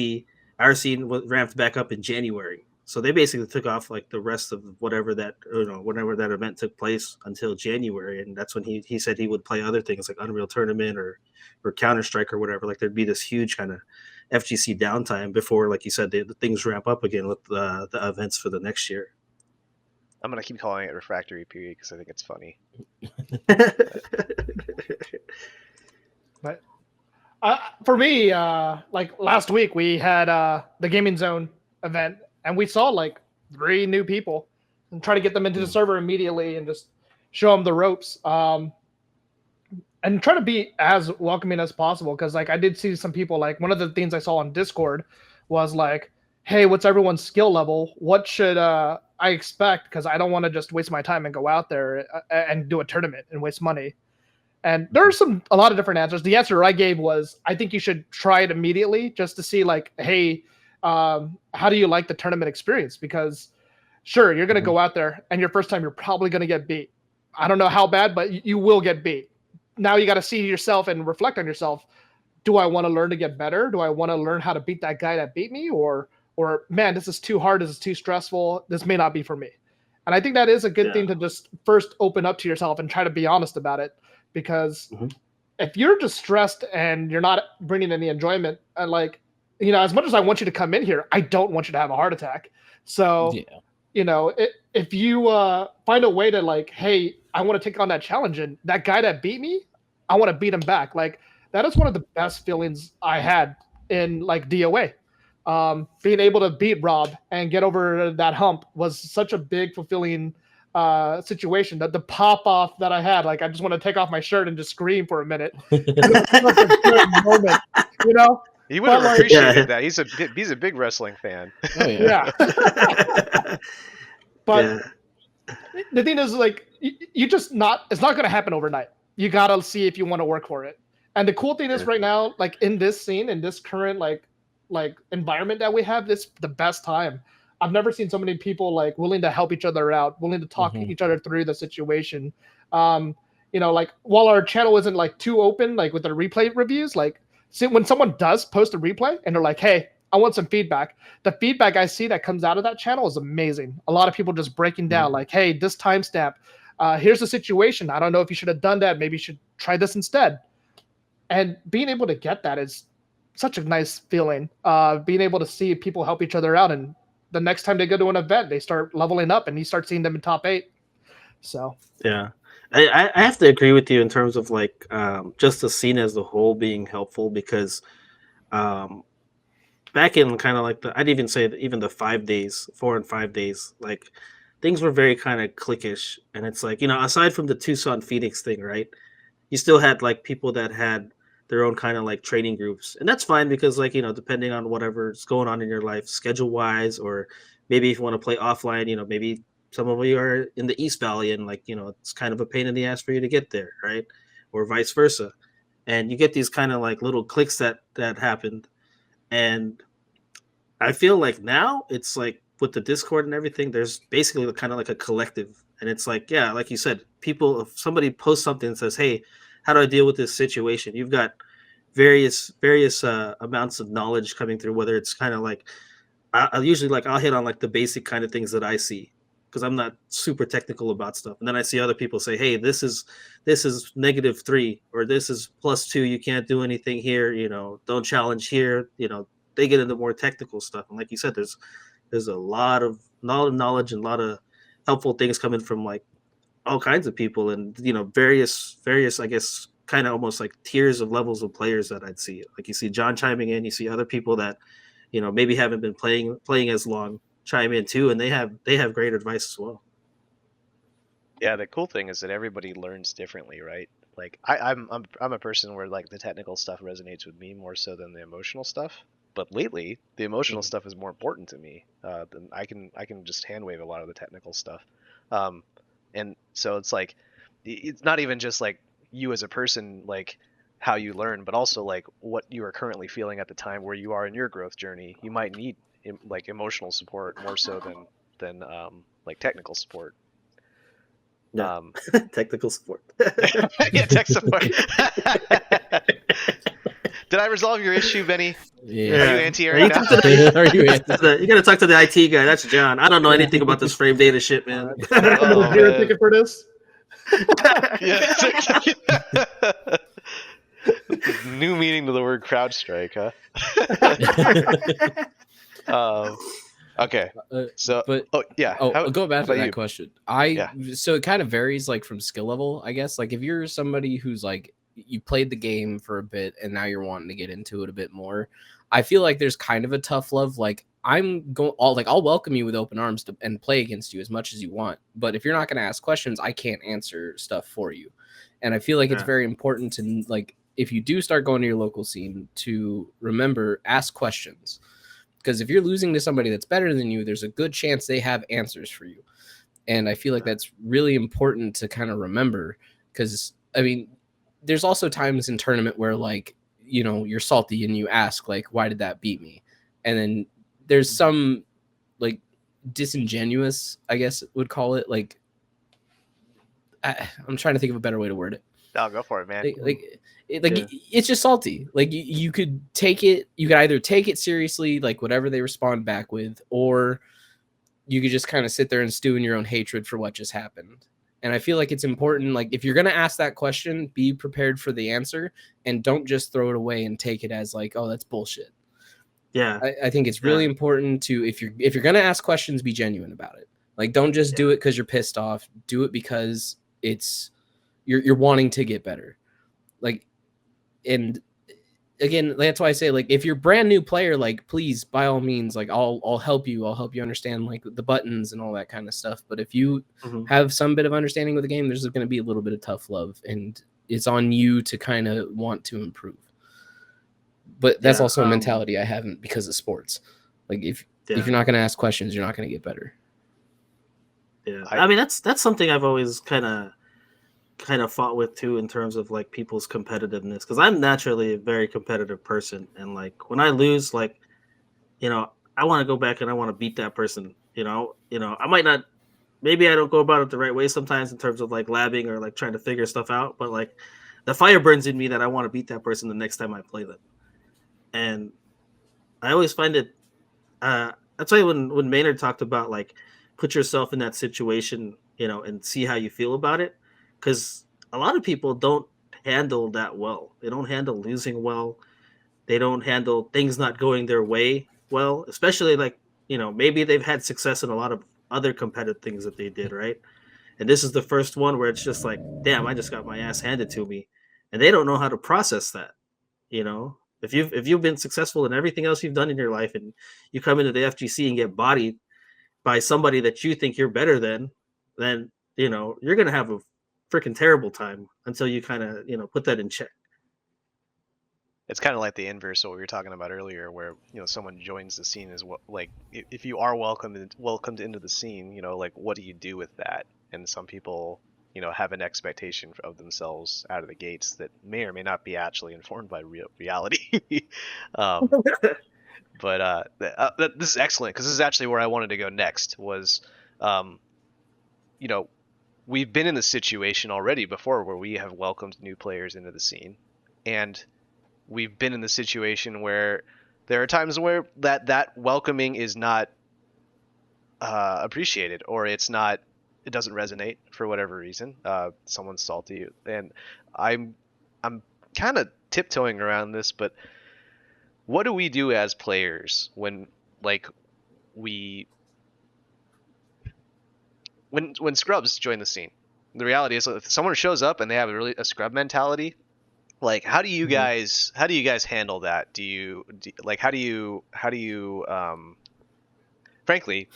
our scene ramped back up in January. So they basically took off like the rest of whatever that, you know, whenever that event took place until January, and that's when he said he would play other things like Unreal Tournament or Counter-Strike or whatever. Like there'd be this huge kind of FGC downtime before, like you said, the things ramp up again with the events for the next year. I'm gonna keep calling it refractory period because I think it's funny. But for me, like last week we had the Gaming Zone event, and we saw like 3 new people and try to get them into the server immediately and just show them the ropes. And try to be as welcoming as possible, because like I did see some people, like one of the things I saw on Discord was like, hey, what's everyone's skill level? What should I expect? Because I don't want to just waste my time and go out there and do a tournament and waste money. And there are a lot of different answers. The answer I gave was, I think you should try it immediately just to see like, hey, how do you like the tournament experience? Because sure, you're going to go out there and your first time, you're probably going to get beat. I don't know how bad, but you will get beat. Now you got to see yourself and reflect on yourself. Do I want to learn to get better? Do I want to learn how to beat that guy that beat me? Or man, this is too hard. This is too stressful. This may not be for me. And I think that is a good thing to just first open up to yourself and try to be honest about it. Because if you're just stressed and you're not bringing any enjoyment, and like, you know, as much as I want you to come in here, I don't want you to have a heart attack. So, you know, if you find a way to like, hey, I want to take on that challenge, and that guy that beat me, I want to beat him back. Like, that is one of the best feelings I had in like DOA. Being able to beat Rob and get over that hump was such a big, fulfilling situation. That the pop off that I had, like, I just want to take off my shirt and just scream for a minute. Such a good moment, you know. He would have appreciated that. He's a big wrestling fan. Oh, yeah. But the thing is, like, you just it's not going to happen overnight. You got to see if you want to work for it. And the cool thing is right now, like in this scene, in this current like environment that we have, this the best time. I've never seen so many people like willing to help each other out, willing to talk each other through the situation. You know, like while our channel isn't like too open, like with the replay reviews, like see when someone does post a replay and they're like, hey, I want some feedback. The feedback I see that comes out of that channel is amazing. A lot of people just breaking down like, hey, this timestamp, here's the situation. I don't know if you should have done that. Maybe you should try this instead. And being able to get that is such a nice feeling. Being able to see people help each other out, and the next time they go to an event, they start leveling up and you start seeing them in top 8. So yeah, I have to agree with you in terms of like just the scene as a whole being helpful, because back in kind of like I'd even say that even the 5 days, 4 and 5 days, like things were very kind of cliquish. And it's like, you know, aside from the Tucson Phoenix thing, right, you still had like people that had their own kind of like training groups. And that's fine because, like, you know, depending on whatever's going on in your life schedule wise, or maybe if you want to play offline, you know, maybe some of you are in the East Valley and like, you know, it's kind of a pain in the ass for you to get there, right? Or vice versa. And you get these kind of like little clicks that happened. And I feel like now it's like with the Discord and everything, there's basically kind of like a collective, and it's like, yeah, like you said, people. If somebody posts something and says, "Hey, how do I deal with this situation?" You've got various amounts of knowledge coming through. Whether it's kind of like I usually like I'll hit on like the basic kind of things that I see because I'm not super technical about stuff, and then I see other people say, "Hey, this is -3 or this is +2. You can't do anything here. Don't challenge here." They get into more technical stuff, and like you said, there's a lot of knowledge and a lot of helpful things coming from like all kinds of people, and various I guess kind of almost like tiers of levels of players that I'd see. Like you see John chiming in, you see other people that maybe haven't been playing as long chime in too, and they have great advice as well. Yeah, the cool thing is that everybody learns differently, right? Like I'm a person where like the technical stuff resonates with me more so than the emotional stuff. But lately, the emotional stuff is more important to me. Than I can just hand wave a lot of the technical stuff. And so it's like it's not even just like you as a person, like how you learn, but also like what you are currently feeling at the time where you are in your growth journey. You might need like emotional support more so than like technical support. Yeah. Technical support. Yeah, tech support. Did I resolve your issue, Benny? Yeah. Are you anti-air Are you now? Are you You gotta talk to the IT guy. That's John. I don't know anything about this frame data shit, man. Oh, Zero man. ticket for this. Yeah. New meaning to the word crowd strike, huh? Okay. So, but yeah. I'll go back to that you? question. Yeah. So it kind of varies like from skill level, I guess. Like if you're somebody who's like you played the game for a bit and now you're wanting to get into it a bit more, I feel like there's kind of a tough love. Like I'll welcome you with open arms and play against you as much as you want. But if you're not going to ask questions, I can't answer stuff for you. And I feel like it's very important to like if you do start going to your local scene to remember ask questions. Because if you're losing to somebody that's better than you, there's a good chance they have answers for you. And I feel like that's really important to kind of remember. Because, I mean, there's also times in tournament where, like, you're salty and you ask, like, why did that beat me? And then there's some, like, disingenuous, I guess would call it. Like, I'm trying to think of a better way to word it. I'll go for it, man. It's just salty. Like you could take it. You could either take it seriously, like whatever they respond back with, or you could just kind of sit there and stew in your own hatred for what just happened. And I feel like it's important. Like if you're gonna ask that question, be prepared for the answer, and don't just throw it away and take it as like, oh, that's bullshit. Yeah, I think it's really important to if you're gonna ask questions, be genuine about it. Like don't just do it because you're pissed off. Do it because it's you're wanting to get better. Like, and again, that's why I say, like, if you're a brand new player, like, please, by all means, like, I'll help you. I'll help you understand, like, the buttons and all that kind of stuff. But if you have some bit of understanding with the game, there's going to be a little bit of tough love, and it's on you to kind of want to improve. But that's also a mentality I haven't because of sports. Like, if you're not going to ask questions, you're not going to get better. Yeah, I mean, that's something I've always kind of fought with too in terms of like people's competitiveness, because I'm naturally a very competitive person, and like when I lose, like I want to go back and I want to beat that person. I might not, maybe I don't go about it the right way sometimes in terms of like labbing or like trying to figure stuff out, but like the fire burns in me that I want to beat that person the next time I play them. And I always find it that's why when Maynard talked about like put yourself in that situation, and see how you feel about it. Because a lot of people don't handle that well. They don't handle losing well. They don't handle things not going their way well, especially like, maybe they've had success in a lot of other competitive things that they did, right? And this is the first one where it's just like, damn, I just got my ass handed to me. And they don't know how to process that, If you've been successful in everything else you've done in your life and you come into the FGC and get bodied by somebody that you think you're better than, then, you're going to have a freaking terrible time until you kind of put that in check. It's kind of like the inverse of what we were talking about earlier, where someone joins the scene as well. Like if you are welcomed into the scene, like what do you do with that? And some people have an expectation of themselves out of the gates that may or may not be actually informed by reality. But this is excellent because this is actually where I wanted to go next. Was, you know, we've been in this situation already before where we have welcomed new players into the scene, and we've been in the situation where there are times where that welcoming is not appreciated, or it doesn't resonate for whatever reason. Someone's salty, and I'm kind of tiptoeing around this, but what do we do as players when like we when scrubs join the scene? The reality is, if someone shows up and they have a scrub mentality, like how do you guys handle that? How do you frankly,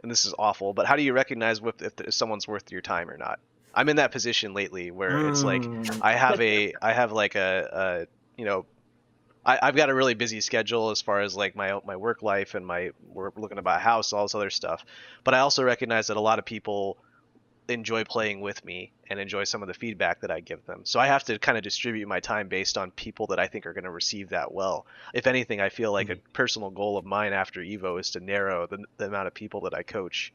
and this is awful, but how do you recognize if someone's worth your time or not? I'm in that position lately where it's like I have like a you know, I've got a really busy schedule as far as like my work life and we're looking to buy a house, all this other stuff. But I also recognize that a lot of people enjoy playing with me and enjoy some of the feedback that I give them. So I have to kind of distribute my time based on people that I think are going to receive that well. If anything, I feel like a personal goal of mine after Evo is to narrow the amount of people that I coach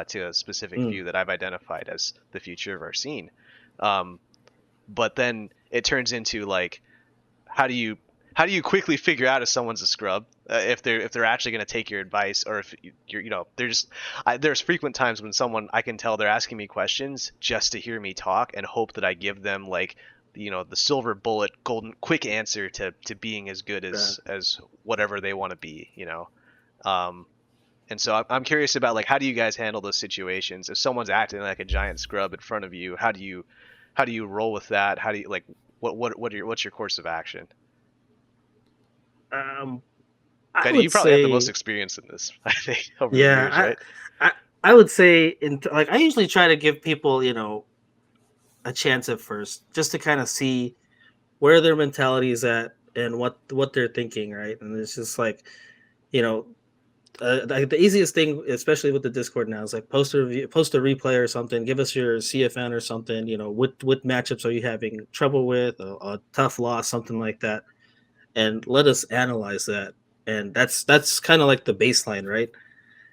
to a specific few that I've identified as the future of our scene. But then it turns into like, how do you quickly figure out if someone's a scrub, if they're actually going to take your advice, or if there's frequent times when I can tell they're asking me questions just to hear me talk and hope that I give them like, the silver bullet, golden quick answer to being as good as whatever they want to be, and so I'm curious about like, how do you guys handle those situations? If someone's acting like a giant scrub in front of you, how do you roll with that? How do you like, what's your course of action? Benny, you probably have the most experience in this, I think, over the years, right? I would say, I usually try to give people, a chance at first, just to kind of see where their mentality is at and what they're thinking, right? And it's just like, the easiest thing, especially with the Discord now, is like post a replay or something. Give us your CFN or something. What matchups are you having trouble with? A tough loss, something like that, and let us analyze that. And that's kind of like the baseline, right?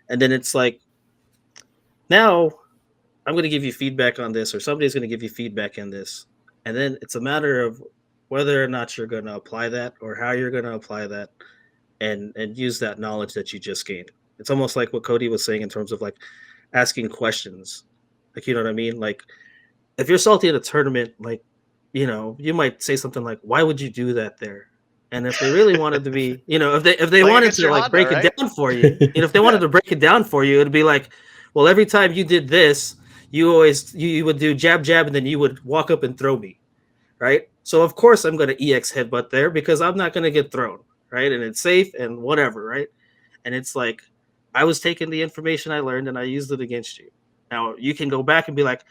And then it's like, now I'm going to give you feedback on this, or somebody's going to give you feedback on this, and then it's a matter of whether or not you're going to apply that, or how you're going to apply that, and use that knowledge that you just gained. It's almost like what Cody was saying in terms of like asking questions, like, you know what I mean? Like, if you're salty at a tournament, like, you might say something like, "Why would you do that there?" And if they really wanted to be, if they wanted to like break it down for you, if they wanted to break it down for you, it'd be like, well, every time you did this, you would do jab, jab, and then you would walk up and throw me, right? So of course I'm going to EX headbutt there because I'm not going to get thrown, right? And it's safe and whatever, right? And it's like, I was taking the information I learned and I used it against you. Now you can go back and be like,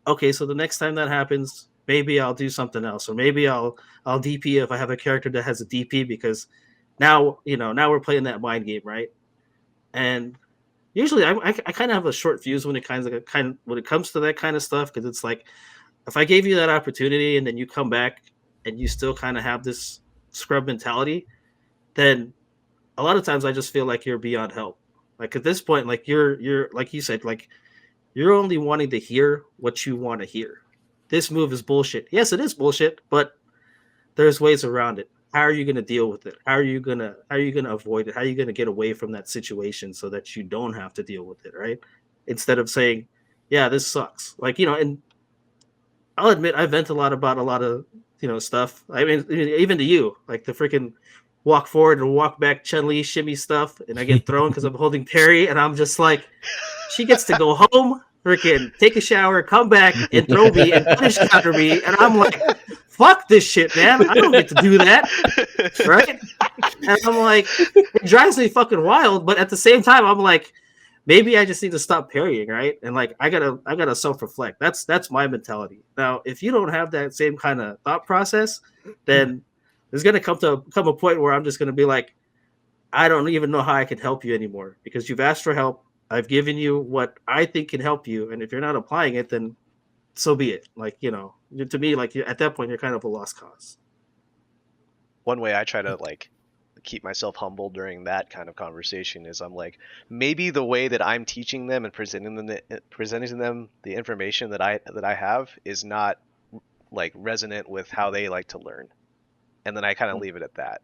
okay, so the next time that happens, maybe I'll do something else, or maybe I'll DP if I have a character that has a DP, because now we're playing that mind game, right? And usually I kind of have a short fuse when it comes to that kind of stuff, because it's like, if I gave you that opportunity and then you come back and you still kind of have this scrub mentality, then a lot of times I just feel like you're beyond help. Like at this point, like you're like you said, like you're only wanting to hear what you want to hear. This move is bullshit. Yes, it is bullshit, but there's ways around it. How are you going to deal with it? How are you going to avoid it? How are you going to get away from that situation so that you don't have to deal with it, right? Instead of saying, yeah, this sucks. Like, and I'll admit I vent a lot about a lot of, stuff. I mean, even to you, like the freaking walk forward and walk back Chun-Li shimmy stuff, and I get thrown because I'm holding parry, and I'm just like, she gets to go home, freaking take a shower, come back and throw me and punish counter me, and I'm like, fuck this shit, man. I don't get to do that, right? And I'm like, it drives me fucking wild, but at the same time, I'm like, maybe I just need to stop parrying, right? And like, I gotta self-reflect. That's my mentality. Now, if you don't have that same kind of thought process, then there's gonna come a point where I'm just gonna be like, I don't even know how I can help you anymore, because you've asked for help. I've given you what I think can help you, and if you're not applying it, then so be it. Like, to me, like, at that point, you're kind of a lost cause. One way I try to like keep myself humble during that kind of conversation is I'm like, maybe the way that I'm teaching them and presenting them the information that I have is not like resonant with how they like to learn, and then I kind of leave it at that.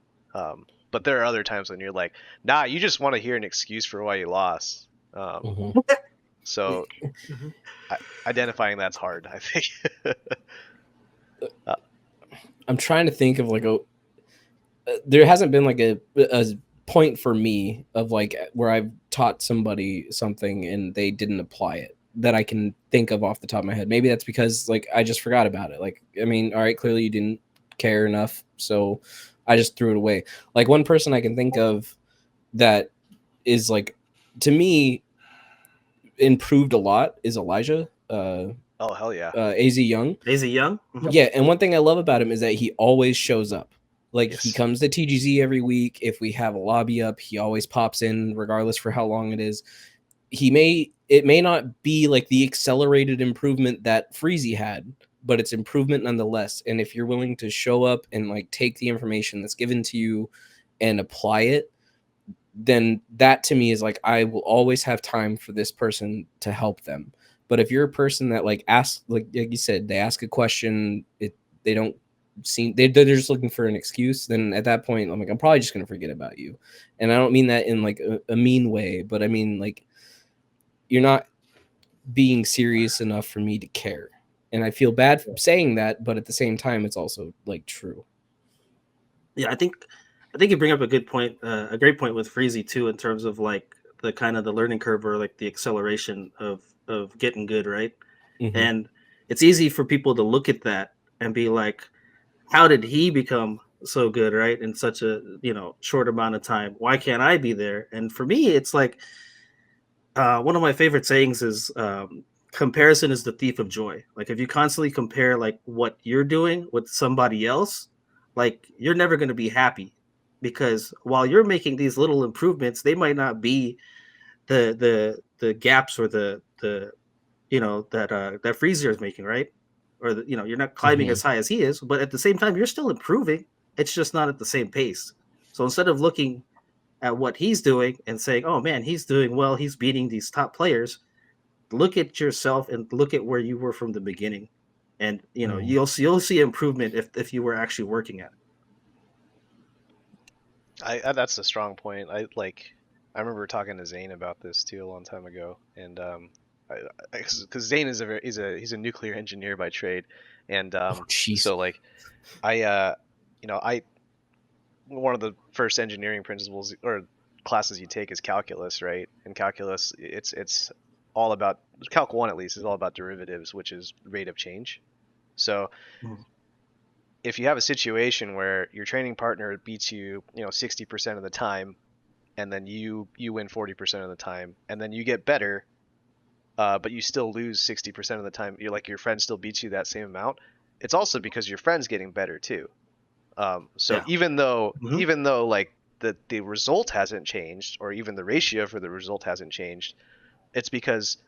But there are other times when you're like, nah, you just want to hear an excuse for why you lost. So identifying that's hard, I think. I'm trying to think of like there hasn't been like a point for me of like where I've taught somebody something and they didn't apply it that I can think of off the top of my head. Maybe that's because like I just forgot about it. Like, I mean, all right, clearly you didn't care enough, so I just threw it away. Like one person I can think of that is like, to me, improved a lot is Elijah. Oh hell yeah. AZ Young. AZ Young? Mhm. Yeah, and one thing I love about him is that he always shows up. Like he Yes. comes to TGZ every week. If we have a lobby up, he always pops in, regardless for how long it is. It may not be like the accelerated improvement that Freezy had, but it's improvement nonetheless. And if you're willing to show up and like take the information that's given to you and apply it, then that to me is like, I will always have time for this person to help them. But if you're a person that like asks, like you said, they ask a question, they don't seem they're just looking for an excuse, then at that point I'm like, I'm probably just gonna forget about you. And I don't mean that in like a mean way, but I mean like you're not being serious enough for me to care. And I feel bad for saying that, but at the same time it's also like true. Yeah, I think you bring up a good point, a great point with Freezy too, in terms of like the kind of the learning curve or like the acceleration of getting good, right? Mhm. And it's easy for people to look at that and be like, how did he become so good, right, in such a short amount of time? Why can't I be there? And for me, it's like one of my favorite sayings is comparison is the thief of joy. Like if you constantly compare like what you're doing with somebody else, like you're never going to be happy, because while you're making these little improvements, they might not be the gaps or the that Freezer is making, right? Or you're not climbing as high as he is, but at the same time you're still improving. It's just not at the same pace. So instead of looking at what he's doing and saying, "Oh man, he's doing well, he's beating these top players," look at yourself and look at where you were from the beginning, and you'll see improvement if you were actually working at it. That's a strong point. I remember talking to Zane about this too a long time ago, and because Zane is he's a nuclear engineer by trade, and so like I one of the first engineering principles or classes you take is calculus, right? And calculus, it's all about Calc 1 at least is all about derivatives, which is rate of change. So if you have a situation where your training partner beats you, 60% of the time, and then you win 40% of the time, and then you get better, but you still lose 60% of the time, your friend still beats you that same amount, it's also because your friend's getting better too. So even though like the result hasn't changed, or even the ratio for the result hasn't changed, it's because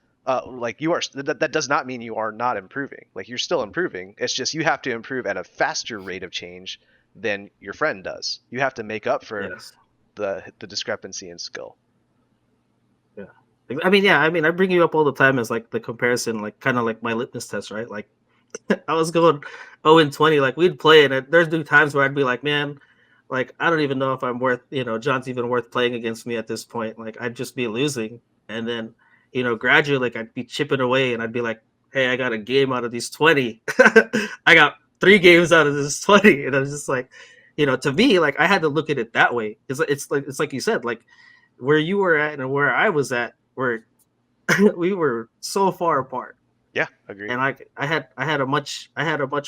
like you are that does not mean you are not improving. Like you're still improving. It's just you have to improve at a faster rate of change than your friend does. You have to make up for the discrepancy in skill. Yeah. I mean, I bring you up all the time as like the comparison, like kind of like my litmus test, right? Like I was going 0-20, like we'd play, and there's times where I'd be like, man, like I don't even know if I'm worth, John's even worth playing against me at this point. Like I'd just be losing, and then gradually, like I'd be chipping away, and I'd be like, hey, I got a game out of these 20. I got 3 games out of this 20, and I was just like, to me, like I had to look at it that way. It's like you said, like where you were at and where I was at, where we were so far apart. Yeah, agreed. And I had a much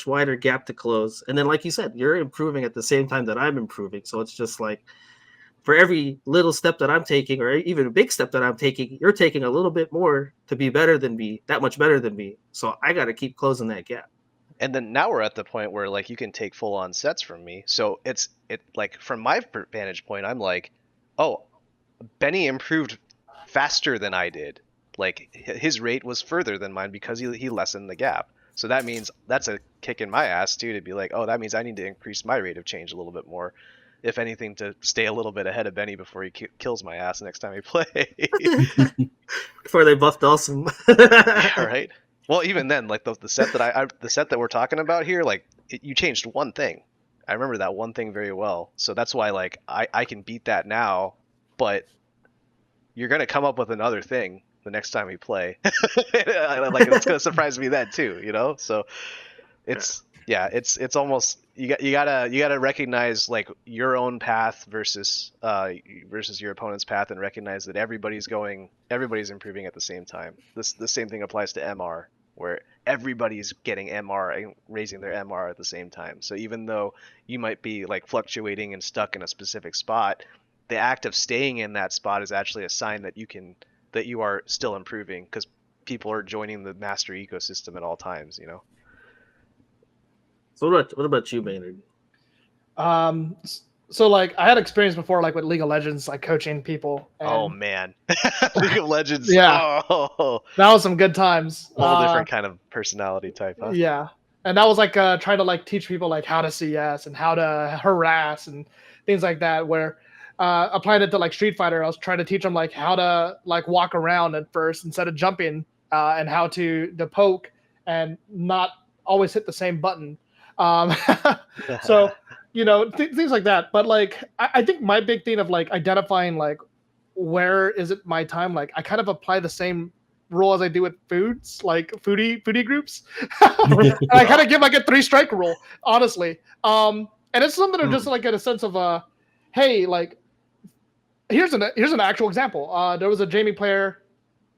wider gap to close. And then, like you said, you're improving at the same time that I'm improving. So it's just like for every little step that I'm taking, or even a big step that I'm taking, you're taking a little bit more to be better than me, that much better than me. So I got to keep closing that gap. And then now we're at the point where like you can take full on sets from me. So it like from my vantage point, I'm like, oh, Benny improved faster than I did. Like his rate was further than mine because he lessened the gap. So that means that's a kick in my ass too, to be like, oh, that means I need to increase my rate of change a little bit more. if anything, to stay a little bit ahead of Benny before he kills my ass next time we play. Before they buffed Dawson. Yeah, right. Well, even then, like the set that the set that we're talking about here, like you changed one thing. I remember that one thing very well. So that's why like I can beat that now, but you're gonna come up with another thing the next time we play. Like it's gonna surprise me then too, you know? So it's it's almost you gotta recognize like your own path versus your opponent's path, and recognize that everybody's improving at the same time. The same thing applies to MR, where everybody's getting MR and raising their MR at the same time. So even though you might be like fluctuating and stuck in a specific spot, the act of staying in that spot is actually a sign that you are still improving, because people are joining the master ecosystem at all times, you know. So what about you, Maynard? So like I had experience before, like with League of Legends, like coaching people. And Oh man, League of Legends. Yeah. Oh, that was some good times. whole different kind of personality type, huh? Yeah, and that was like trying to like teach people like how to CS and how to harass and things like that. Where applying it to like Street Fighter, I was trying to teach them like how to like walk around at first instead of jumping, and how to poke and not always hit the same button. So you know, things like that. But like I think my big thing of like identifying like where is it my time, like I kind of apply the same rule as I do with foods, like foodie groups. And I kind of give like a 3-strike rule, honestly. And it's something of just like in a sense of hey, like here's an actual example. There was a Jamie player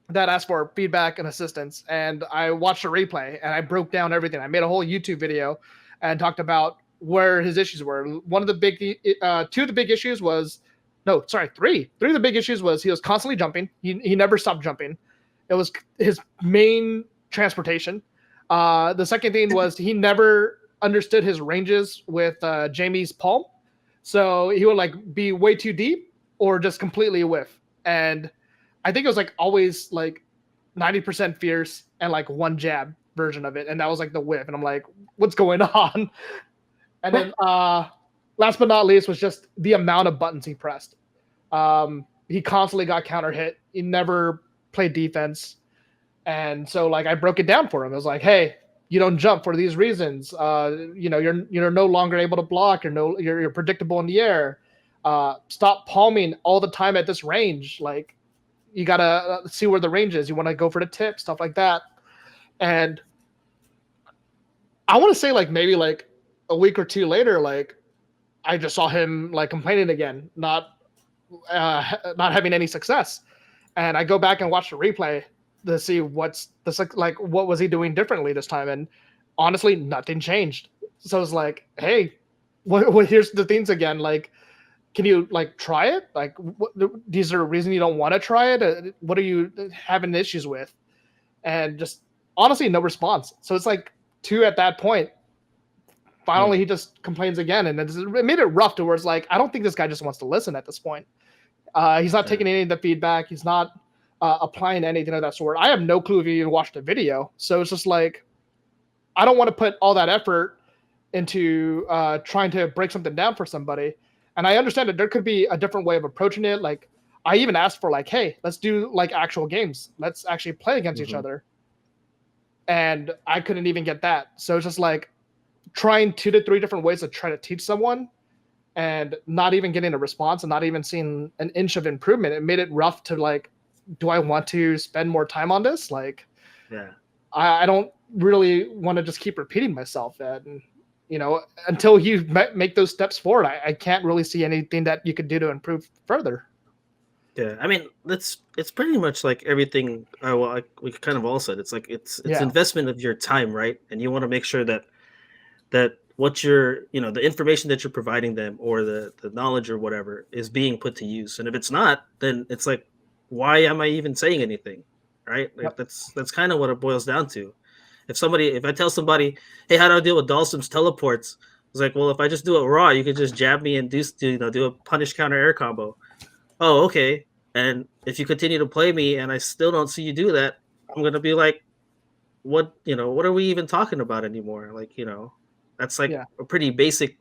that asked for feedback and assistance, and I watched a replay and I broke down everything. I made a whole YouTube video and talked about where his issues were. One of the big, 2 of the big issues was, no, sorry, 3. 3 of the big issues was he was constantly jumping. He never stopped jumping. It was his main transportation. The second thing was he never understood his ranges with Jamie's palm. So he would like be way too deep or just completely whiff. And I think it was like always like 90% fierce and like 1 jab version of it. And that was like the whiff. And I'm like, what's going on? And then last but not least was just the amount of buttons he pressed. He constantly got counter hit. He never played defense. And so like I broke it down for him. I was like, hey, you don't jump for these reasons. You know, you're no longer able to block. You're predictable in the air. Stop palming all the time at this range. Like you gotta see where the range is. You want to go for the tip, stuff like that. And I want to say like maybe like a week or 2 later, like I just saw him like complaining again, not having any success. And I go back and watch the replay to see what was he doing differently this time. And honestly, nothing changed. So it's like, hey, what here's the things again. Like, can you like try it? Like, is there a reason you don't want to try it? What are you having issues with? And just honestly, no response. So it's like 2 at that point. Finally, he just complains again, and it made it rough to where it's like, I don't think this guy just wants to listen at this point. He's not taking any of the feedback. He's not applying anything of that sort. I have no clue if you even watched the video. So it's just like, I don't want to put all that effort into trying to break something down for somebody. And I understand that there could be a different way of approaching it. Like I even asked for like, hey, let's do like actual games. Let's actually play against each other. And I couldn't even get that. So it's just like trying 2 to 3 different ways to try to teach someone and not even getting a response and not even seeing an inch of improvement. It made it rough to like, do I want to spend more time on this? Like, yeah, I don't really want to just keep repeating myself. And, you know, until you make those steps forward, I can't really see anything that you could do to improve further. Yeah, I mean, it's pretty much like everything. We kind of all said it's like it's investment of your time, right? And you want to make sure that what you're, you know, the information that you're providing them or the knowledge or whatever is being put to use. And if it's not, then it's like, why am I even saying anything, right? Like that's kind of what it boils down to. If I tell somebody, hey, how do I deal with Dalsim's teleports? It's like, well, if I just do it raw, you could just jab me and do a punish counter air combo. Oh, okay. And if you continue to play me and I still don't see you do that, I'm going to be like, what are we even talking about anymore? Like, you know, that's like a pretty basic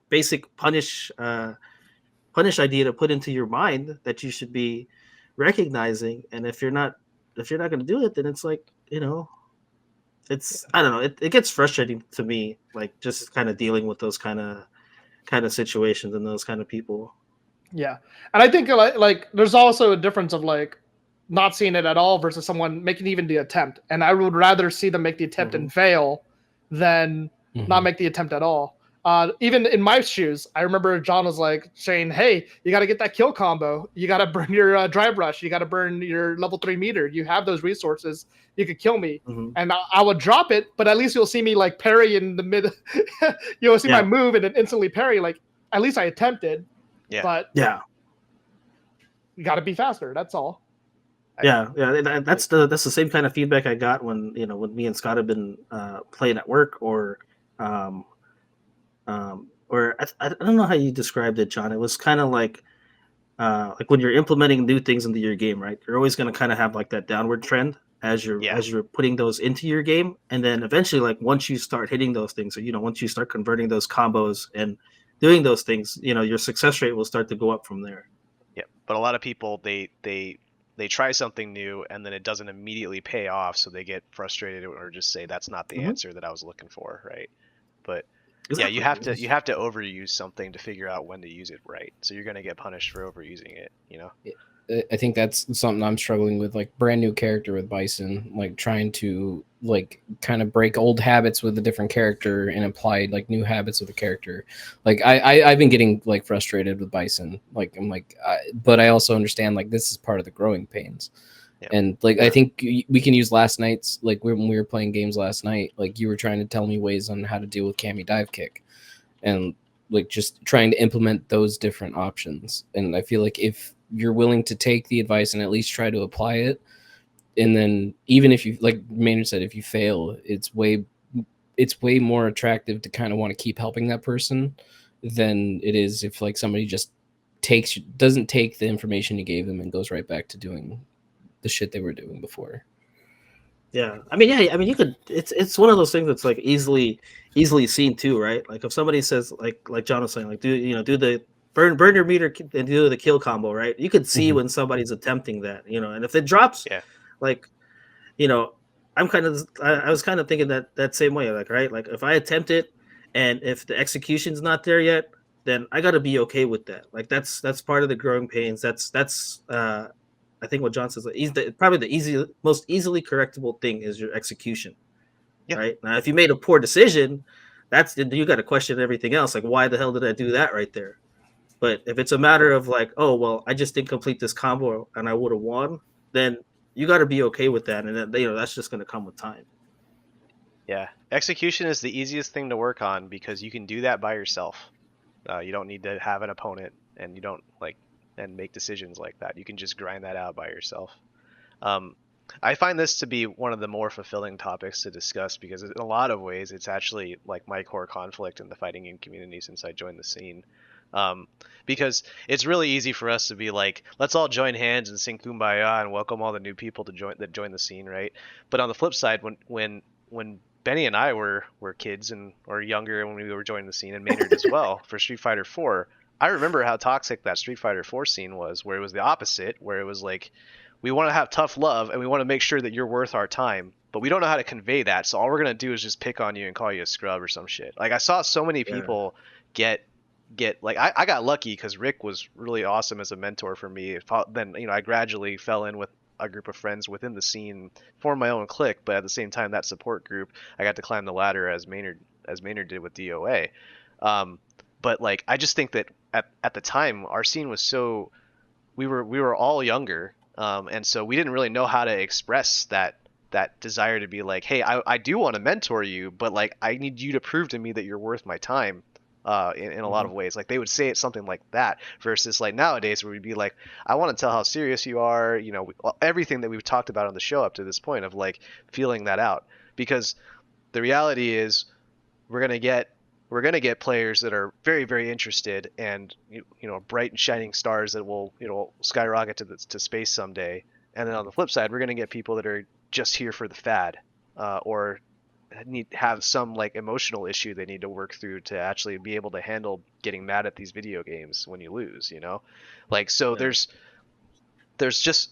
punish punish idea to put into your mind that you should be recognizing. And if you're not going to do it, then it's like, it's, I don't know, it gets frustrating to me, like just kind of dealing with those kind of situations and those kind of people. Yeah, and I think like there's also a difference of like not seeing it at all versus someone making even the attempt. And I would rather see them make the attempt and fail than not make the attempt at all. Even in my shoes, I remember John was like saying, "Hey, you got to get that kill combo. You got to burn your drive rush. You got to burn your level 3 meter. You have those resources. You could kill me." And I would drop it, but at least you'll see me like parry in the mid. You'll see my move and then instantly parry. Like at least I attempted. Yeah. But Yeah. You got to be faster. That's all. Yeah. That's the same kind of feedback I got when me and Scott have been playing at work, or I don't know how you described it, John. It was kind of like when you're implementing new things into your game, right? You're always going to kind of have like that downward trend as you're putting those into your game, and then eventually, like once you start hitting those things, or once you start converting those combos and doing those things, your success rate will start to go up from there. Yeah, but a lot of people they try something new and then it doesn't immediately pay off, so they get frustrated or just say that's not the answer that I was looking for, right? But exactly. Yeah, you have to overuse something to figure out when to use it right. So you're going to get punished for overusing it, I think that's something I'm struggling with, like brand new character with Bison, like trying to like kind of break old habits with a different character and apply like new habits with a character. Like I've been getting like frustrated with Bison. Like I'm like, but I also understand like this is part of the growing pains. Yeah. And like I think we can use last night's, like when we were playing games last night, like you were trying to tell me ways on how to deal with Cammy dive kick, and like just trying to implement those different options. And I feel like if you're willing to take the advice and at least try to apply it, and then even if you, like Maynard said, if you fail, it's way more attractive to kind of want to keep helping that person than it is if like somebody just doesn't take the information you gave them and goes right back to doing the shit they were doing before. Yeah, I mean, you could. It's one of those things that's like easily seen too, right? Like if somebody says, like John was saying, like do the burn your meter and do the kill combo, right? You could see when somebody's attempting that, and if it drops, like, I was kind of thinking that same way, like, right, like if I attempt it and if the execution's not there yet, then I got to be okay with that. Like that's part of the growing pains. That's I think what John says, probably the most easily correctable thing is your execution. Yeah. Right now, if you made a poor decision, you got to question everything else. Like, why the hell did I do that right there? But if it's a matter of like, oh well, I just didn't complete this combo and I would have won, then you got to be okay with that, and then, that's just going to come with time. Yeah, execution is the easiest thing to work on because you can do that by yourself. You don't need to have an opponent, and you don't and make decisions like that. You can just grind that out by yourself. I find this to be one of the more fulfilling topics to discuss because in a lot of ways it's actually like my core conflict in the fighting game community since I joined the scene. Because it's really easy for us to be like, let's all join hands and sing Kumbaya and welcome all the new people to join the scene, right? But on the flip side, when Benny and I were kids or younger when we were joining the scene, and Maynard as well for Street Fighter 4, I remember how toxic that Street Fighter 4 scene was, where it was the opposite, where it was like, we want to have tough love and we want to make sure that you're worth our time, but we don't know how to convey that. So all we're going to do is just pick on you and call you a scrub or some shit. Like I saw so many people get like, I got lucky because Rick was really awesome as a mentor for me. Then, I gradually fell in with a group of friends within the scene, formed my own clique, but at the same time, that support group, I got to climb the ladder as Maynard did with DOA. But like, I just think that at the time, our scene was so, we were all younger, and so we didn't really know how to express that desire to be like, hey, I do want to mentor you, but like, I need you to prove to me that you're worth my time. In a lot of ways, like they would say it something like that versus like nowadays where we'd be like, I want to tell how serious you are, everything that we've talked about on the show up to this point of like feeling that out, because the reality is we're gonna get players that are very, very interested and bright and shining stars that will skyrocket to space someday, and then on the flip side we're gonna get people that are just here for the fad, or have some like emotional issue they need to work through to actually be able to handle getting mad at these video games when you lose, you know? Like, so Yeah. there's just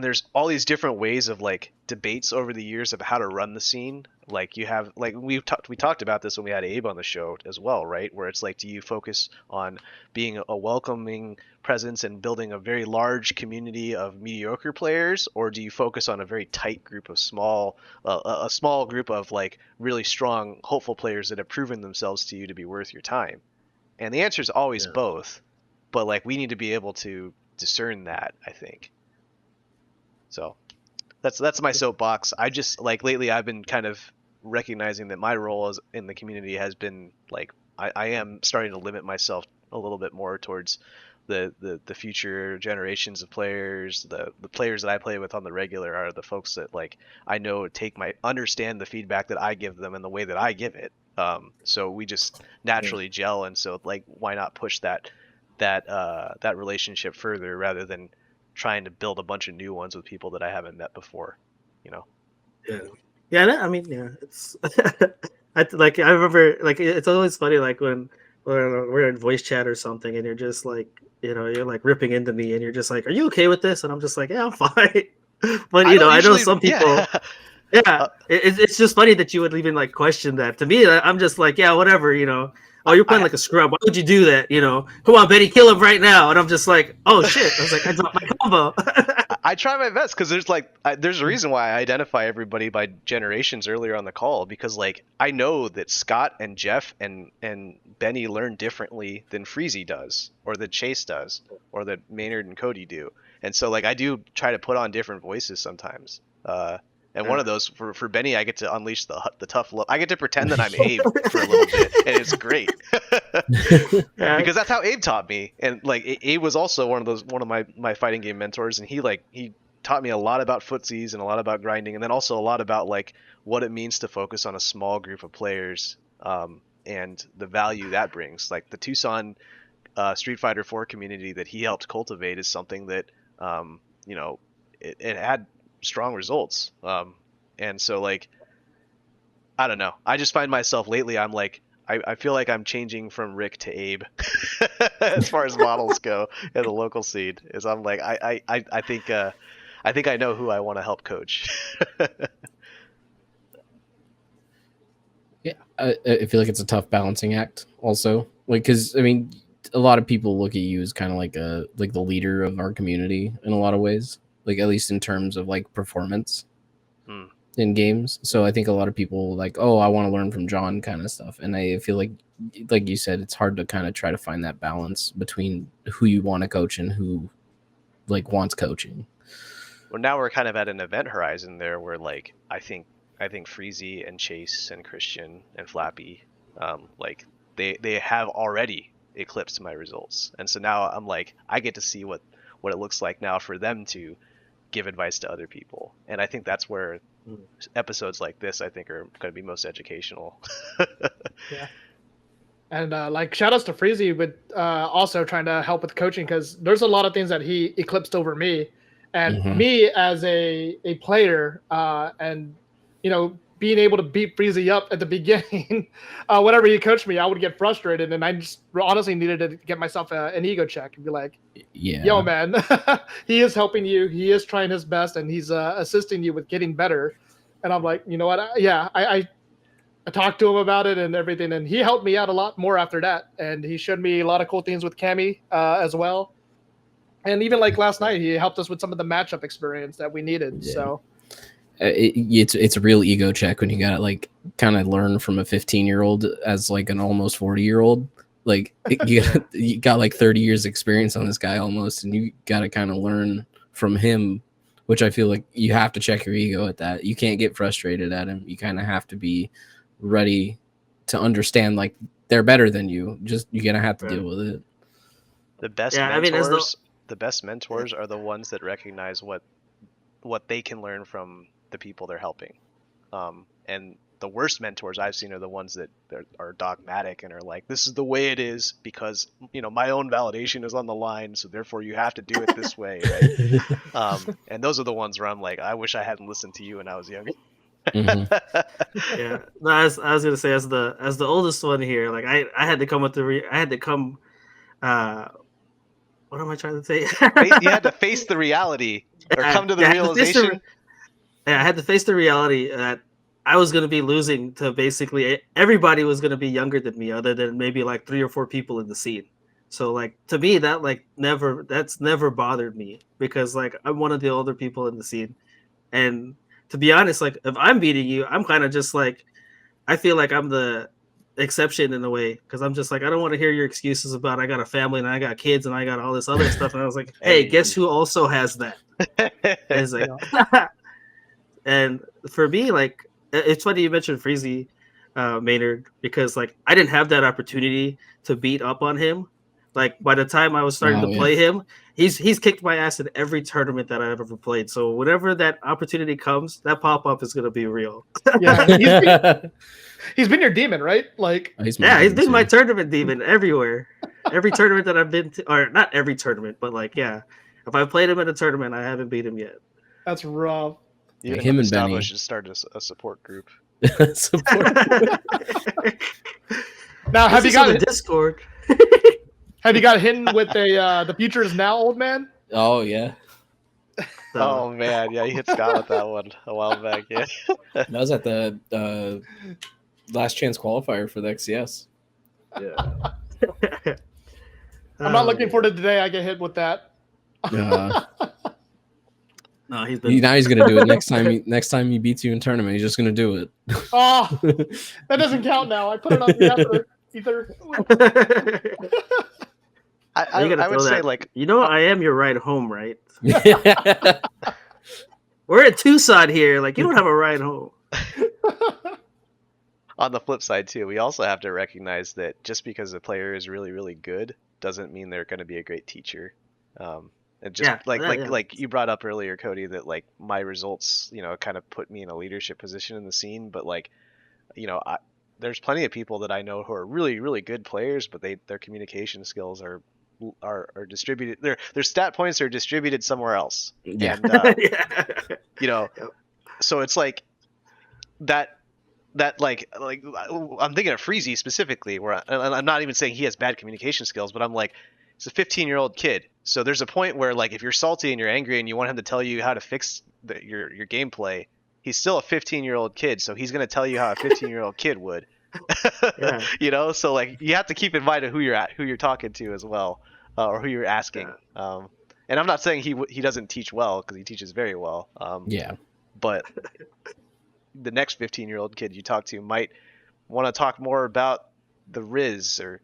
there's all these different ways of like debates over the years of how to run the scene. Like you have like we talked about this when we had Abe on the show as well, right? Where it's like, do you focus on being a welcoming presence and building a very large community of mediocre players, or do you focus on a very tight group of a small group of like really strong, hopeful players that have proven themselves to you to be worth your time? And the answer is always both, but like we need to be able to discern that, I think. So that's my soapbox. I just like lately I've been kind of recognizing that my role in the community has been like I am starting to limit myself a little bit more towards the future generations of players. The players that I play with on the regular are the folks that like I know understand the feedback that I give them and the way that I give it. So we just naturally gel, and so like why not push that relationship further rather than trying to build a bunch of new ones with people that I haven't met before, you know? I mean, it's I remember like it's always funny like when we're in voice chat or something and you're just like, you're like ripping into me and you're just like, are you okay with this? And I'm just like, yeah, I'm fine. But I know some people it's just funny that you would even like question that. To me, I'm just like, yeah, whatever, Oh, you're playing like a scrub. Why would you do that? Come on, Benny, kill him right now. And I'm just like, oh shit. I was like, I dropped my combo. I try my best because there's a reason why I identify everybody by generations earlier on the call, because like I know that Scott and Jeff and Benny learn differently than Freezy does, or that Chase does, or that Maynard and Cody do. And so like I do try to put on different voices sometimes. And one of those for Benny, I get to unleash the tough love. I get to pretend that I'm Abe for a little bit, and it's great because that's how Abe taught me. And like Abe was also one of my fighting game mentors, and he taught me a lot about footsies and a lot about grinding, and then also a lot about like what it means to focus on a small group of players, and the value that brings. Like the Tucson Street Fighter 4 community that he helped cultivate is something that it had strong results, and so like I don't know, I just find myself lately I'm like I feel like I'm changing from Rick to Abe as far as models go in the local scene. Is I'm like I think I know who I want to help coach. Yeah, I feel like it's a tough balancing act also, like because I mean a lot of people look at you as kind of like the leader of our community in a lot of ways, like at least in terms of like performance in games. So I think a lot of people like, oh, I want to learn from Jon kind of stuff. And I feel like you said, it's hard to kind of try to find that balance between who you want to coach and who like wants coaching. Well, now we're kind of at an event horizon there where like I think Freezy and Chase and Christian and Flappy, like they have already eclipsed my results. And so now I'm like, I get to see what it looks like now for them to give advice to other people. And I think that's where episodes like this, I think, are going to be most educational. Yeah. And like shout outs to Freezy with also trying to help with coaching, because there's a lot of things that he eclipsed over me. And me as a player, and being able to beat Freezy up at the beginning, whenever he coached me, I would get frustrated, and I just honestly needed to get myself an ego check and be like, yo, man, he is helping you, he is trying his best, and he's assisting you with getting better. And I'm like, you know what? I talked to him about it and everything, and he helped me out a lot more after that. And he showed me a lot of cool things with Cammy as well. And even like last night, he helped us with some of the matchup experience that we needed. Yeah. So it's a real ego check when you got to like kind of learn from a 15-year-old as like an almost 40-year-old. Like you got like 30 years experience on this guy almost, and you got to kind of learn from him, which I feel like you have to check your ego at that. You can't get frustrated at him. You kind of have to be ready to understand like they're better than you. Just you're gonna have to deal with it. The best mentors, the best mentors are the ones that recognize what they can learn from the people they're helping. And the worst mentors I've seen are the ones that are dogmatic and are like, this is the way it is because my own validation is on the line, so therefore you have to do it this way, right? And those are the ones where I'm like, I wish I hadn't listened to you when I was younger. Yeah, no, I was gonna say as the oldest one here, like I had to come with I had to come. What am I trying to say? You had to face the reality or come to the Yeah, I had to face realization. Yeah, I had to face the reality that I was gonna be losing to basically everybody was gonna be younger than me, other than maybe like 3 or 4 people in the scene. So like to me that like that's never bothered me because like I'm one of the older people in the scene. And to be honest, like if I'm beating you, I'm kind of just like I feel like I'm the exception in a way because I'm just like I don't want to hear your excuses about I got a family and I got kids and I got all this other stuff. And I was like, hey, guess who also has that? And it's like, and for me, like it's funny you mentioned Freezy Maynard because like I didn't have that opportunity to beat up on him. Like by the time I was starting to play him, he's kicked my ass in every tournament that I've ever played. So whenever that opportunity comes, that pop up is gonna be real. Yeah, he's been your demon, right? Like, he's been my tournament demon everywhere. Every tournament that I've been to, or not every tournament, but like if I played him in a tournament, I haven't beat him yet. That's rough. You him and Gustavo Benny should start a support group. Now, have you got a Discord? Have you got hit with the future is now, old man? Oh yeah. Oh man, yeah, you hit Scott with that one a while back. Yeah, that was at the last chance qualifier for the XCS. Yeah. I'm not looking forward to the day I get hit with that. No, he's gonna do it next time. Next time he beats you in tournament, he's just gonna do it. Oh, that doesn't count now. I put it on the effort. Either. I would say like I am your ride home, right? We're at Tucson here. Like you don't have a ride home. On the flip side too, we also have to recognize that just because a player is really really good doesn't mean they're going to be a great teacher. And just like you brought up earlier, Cody, that like my results, kind of put me in a leadership position in the scene. But like, there's plenty of people that I know who are really really good players, but their communication skills are distributed. Their stat points are distributed somewhere else. Yeah. And, so it's like that like I'm thinking of Freezy specifically, where I'm not even saying he has bad communication skills, but I'm like, it's a 15-year-old kid. So there's a point where like if you're salty and you're angry and you want him to tell you how to fix your gameplay, he's still a 15-year-old kid, so he's going to tell you how a 15-year-old kid would. Yeah. So like you have to keep in mind who you're talking to as well, or who you're asking. And I'm not saying he doesn't teach well, because he teaches very well. But the next 15-year-old kid you talk to might want to talk more about the Riz or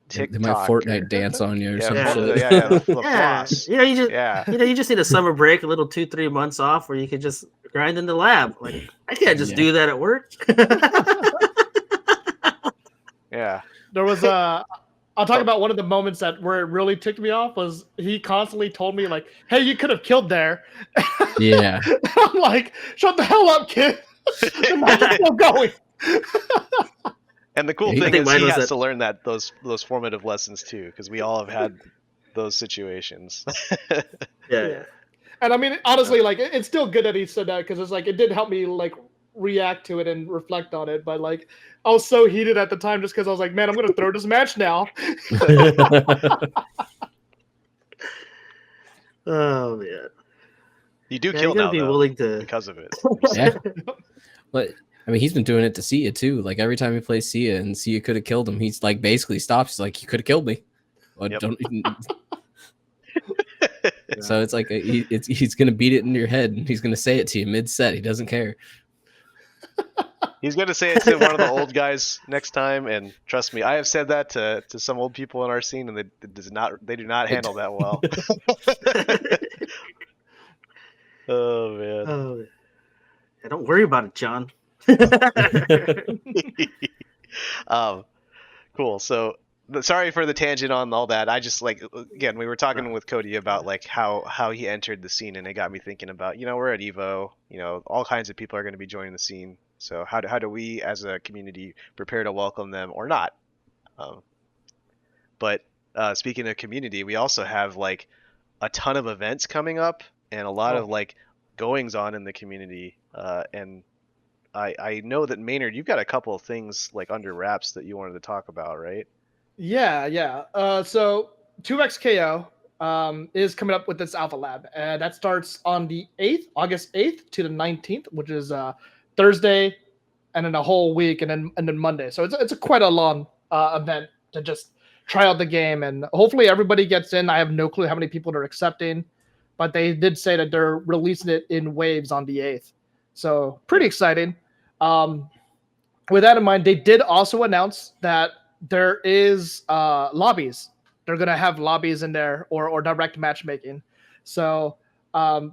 TikTok. They might Fortnite dance on you or something. The floss. You just need a summer break, a little 2-3 months off, where you could just grind in the lab. Like I can't just do that at work. Yeah. There was I'll talk about one of the moments where it really ticked me off was he constantly told me like, "Hey, you could have killed there." Yeah. I'm like, "Shut the hell up, kid." The match is still going. And the cool thing is he has to learn those formative lessons too, because we all have had those situations. Yeah. And I mean, honestly, like it's still good that he said that, because it's like it did help me like react to it and reflect on it. But like I was so heated at the time just because I was like, man, I'm gonna throw this match now. Oh man. You do kill now, be willing to because of it. Yeah. But I mean, he's been doing it to Sia too. Like every time he plays Sia and Sia could have killed him, he's like basically stops. He's like, you could have killed me. But don't. So it's like he's gonna beat it in your head, and he's gonna say it to you mid set. He doesn't care. He's gonna say it to one of the old guys next time, and trust me, I have said that to some old people in our scene, and they do not handle that well. Oh man. Yeah, don't worry about it, John. Cool. So sorry for the tangent on all that. I just like, again, we were talking with Cody about like how he entered the scene, and it got me thinking about, we're at Evo, all kinds of people are going to be joining the scene. So how do we as a community prepare to welcome them or not? But speaking of community, we also have like a ton of events coming up and a lot of like goings on in the community. And I know that Maynard, you've got a couple of things like under wraps that you wanted to talk about, right? Yeah. So 2XKO is coming up with this Alpha Lab. That starts on the 8th, August 8th to the 19th, which is Thursday, and then a whole week, and then Monday. So it's quite a long event to just try out the game, and hopefully everybody gets in. I have no clue how many people they're accepting, but they did say that they're releasing it in waves on the 8th. So pretty exciting. With that in mind, they did also announce that there is lobbies. They're going to have lobbies in there or direct matchmaking. So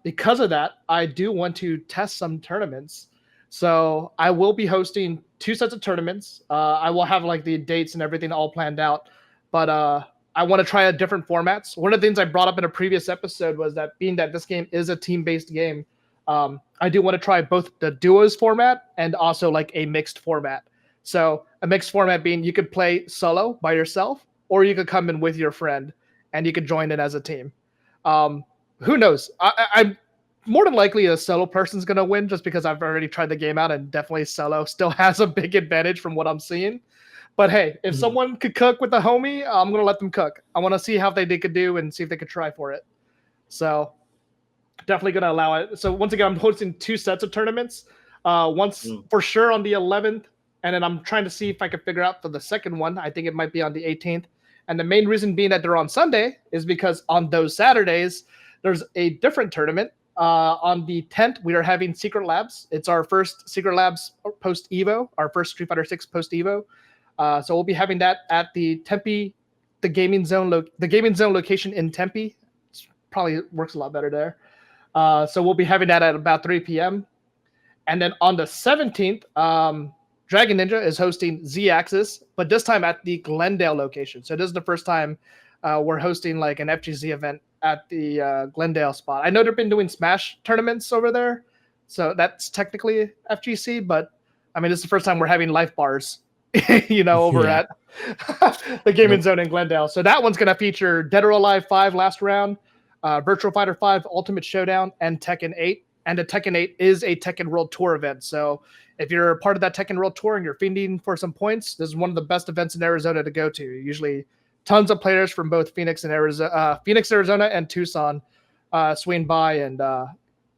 because of that, I do want to test some tournaments. So I will be hosting 2 sets of tournaments. I will have like the dates and everything all planned out. But I want to try a different formats. One of the things I brought up in a previous episode was that being that this game is a team-based game, I do want to try both the duos format and also like a mixed format. So a mixed format being you could play solo by yourself, or you could come in with your friend and you could join in as a team. Who knows? I'm more than likely a solo person's going to win just because I've already tried the game out, and definitely solo still has a big advantage from what I'm seeing. But hey, if someone could cook with a homie, I'm going to let them cook. I want to see how they could do and see if they could try for it. So definitely going to allow it. So once again, I'm hosting 2 sets of tournaments. Once for sure on the 11th, and then I'm trying to see if I can figure out for the second one. I think it might be on the 18th. And the main reason being that they're on Sunday is because on those Saturdays, there's a different tournament. On the 10th, we are having Secret Labs. It's our first Secret Labs post Evo, our first Street Fighter 6 post Evo. So we'll be having that at the Tempe, the gaming zone location in Tempe. Probably works a lot better there. So we'll be having that at about 3 p.m. And then on the 17th, Dragon Ninja is hosting Z-Axis, but this time at the Glendale location. So this is the first time we're hosting like an FGZ event at the Glendale spot. I know they've been doing Smash tournaments over there, so that's technically FGC, but I mean, this is the first time we're having life bars, over at the gaming zone in Glendale. So that one's going to feature Dead or Alive 5 Last Round, Virtual Fighter 5 Ultimate Showdown, and Tekken 8. And the Tekken 8 is a Tekken World Tour event. So if you're a part of that Tekken World Tour and you're fiending for some points, this is one of the best events in Arizona to go to. Usually tons of players from both Phoenix, Arizona, and Tucson swing by and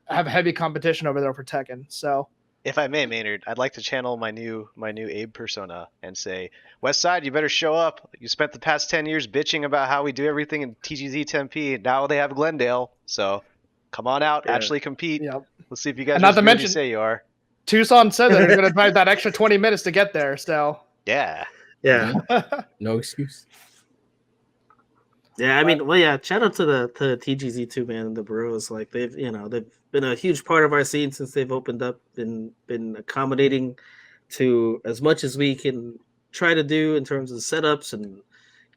have heavy competition over there for Tekken. So, if I may, Maynard, I'd like to channel my new Abe persona and say, West Side, you better show up. You spent the past 10 years bitching about how we do everything in TGZ Tempe. Now they have Glendale, so come on out, actually compete. Yep. Let's see if you guys And not are to as good as mention- you say you are. Tucson said they're going to drive that extra 20 minutes to get there. So, Yeah. Yeah. No excuse. Yeah, I mean, well, yeah. Shout out to the TGZ too, man. The Bros, like they've been a huge part of our scene since they've opened up. Been accommodating to as much as we can try to do in terms of setups and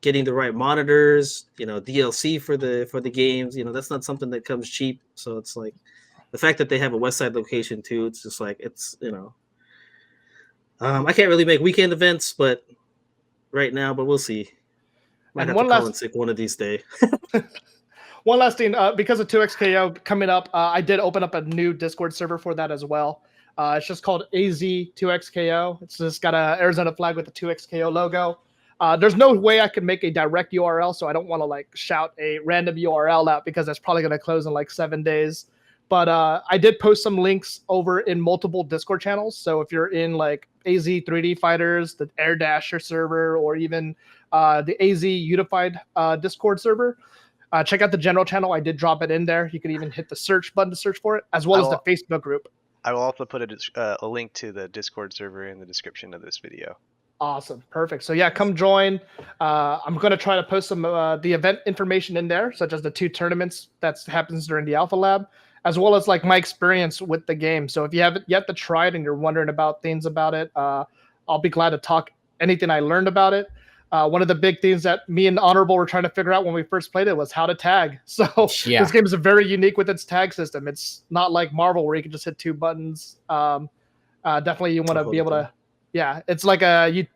getting the right monitors. DLC for the games. That's not something that comes cheap. So it's like the fact that they have a West Side location too. It's just like I can't really make weekend events, but right now, but we'll see. Might have to call in sick one of these days. One last thing, because of 2XKO coming up, I did open up a new Discord server for that as well. It's just called AZ2XKO. It's just got an Arizona flag with the 2XKO logo. There's no way I could make a direct URL, so I don't want to shout a random URL out because that's probably going to close in 7 days. But I did post some links over in multiple Discord channels. So if you're in AZ 3D Fighters, the Air Dasher server, or even the AZ Unified Discord server, check out the general channel. I did drop it in there. You can even hit the search button to search for it, as well as the Facebook group. I will also put a link to the Discord server in the description of this video. Awesome. Perfect. So yeah, come join. I'm going to try to post some the event information in there, such as the 2 tournaments that happens during the Alpha Lab, as well as my experience with the game. So if you haven't yet to try it and you're wondering about things about it, I'll be glad to talk anything I learned about it. One of the big things that me and Honorable were trying to figure out when we first played it was how to tag. So This game is very unique with its tag system. It's not like Marvel where you can just hit 2 buttons. Definitely you want to be able to, it's like you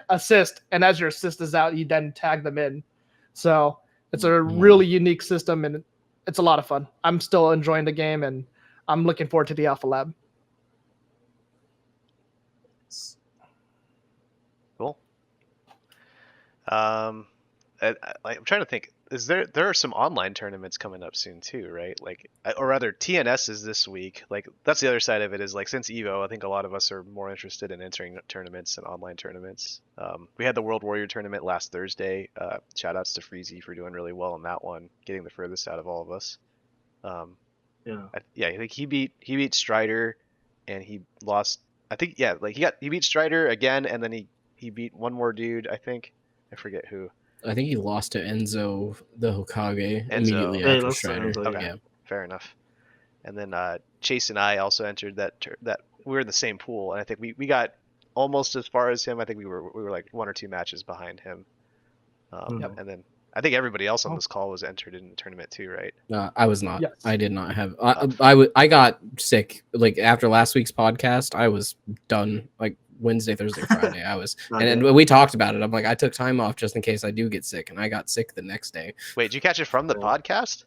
assist, and as your assist is out, you then tag them in. So it's a really unique system, and it's a lot of fun. I'm still enjoying the game, and I'm looking forward to the Alpha Lab. Cool. I'm trying to think. There are some online tournaments coming up soon too, right? Like, or rather, TNS is this week. Like, that's the other side of it. Is like, since Evo, I think a lot of us are more interested in entering tournaments and online tournaments. We had the World Warrior tournament last Thursday. Shout outs to Freezy for doing really well in that one, getting the furthest out of all of us. I think he beat Strider, and he lost. I think he beat Strider again, and then he beat one more dude. I think I forget who. I think he lost to Enzo the Hokage Enzo. immediately Yeah, he after lost to Strider. Enzo, Okay, Yeah. fair enough. And then Chase and I also entered that we were in the same pool, and I think we got almost as far as him. I think we were like 1 or 2 matches behind him. And then I think everybody else on this call was entered in the tournament too, right? I was not. Yes. I did not have. I got sick. Like after last week's podcast, I was done. Like Wednesday, Thursday, Friday, I was. and we talked about it. I'm like, I took time off just in case I do get sick, and I got sick the next day. Wait, did you catch it from the podcast?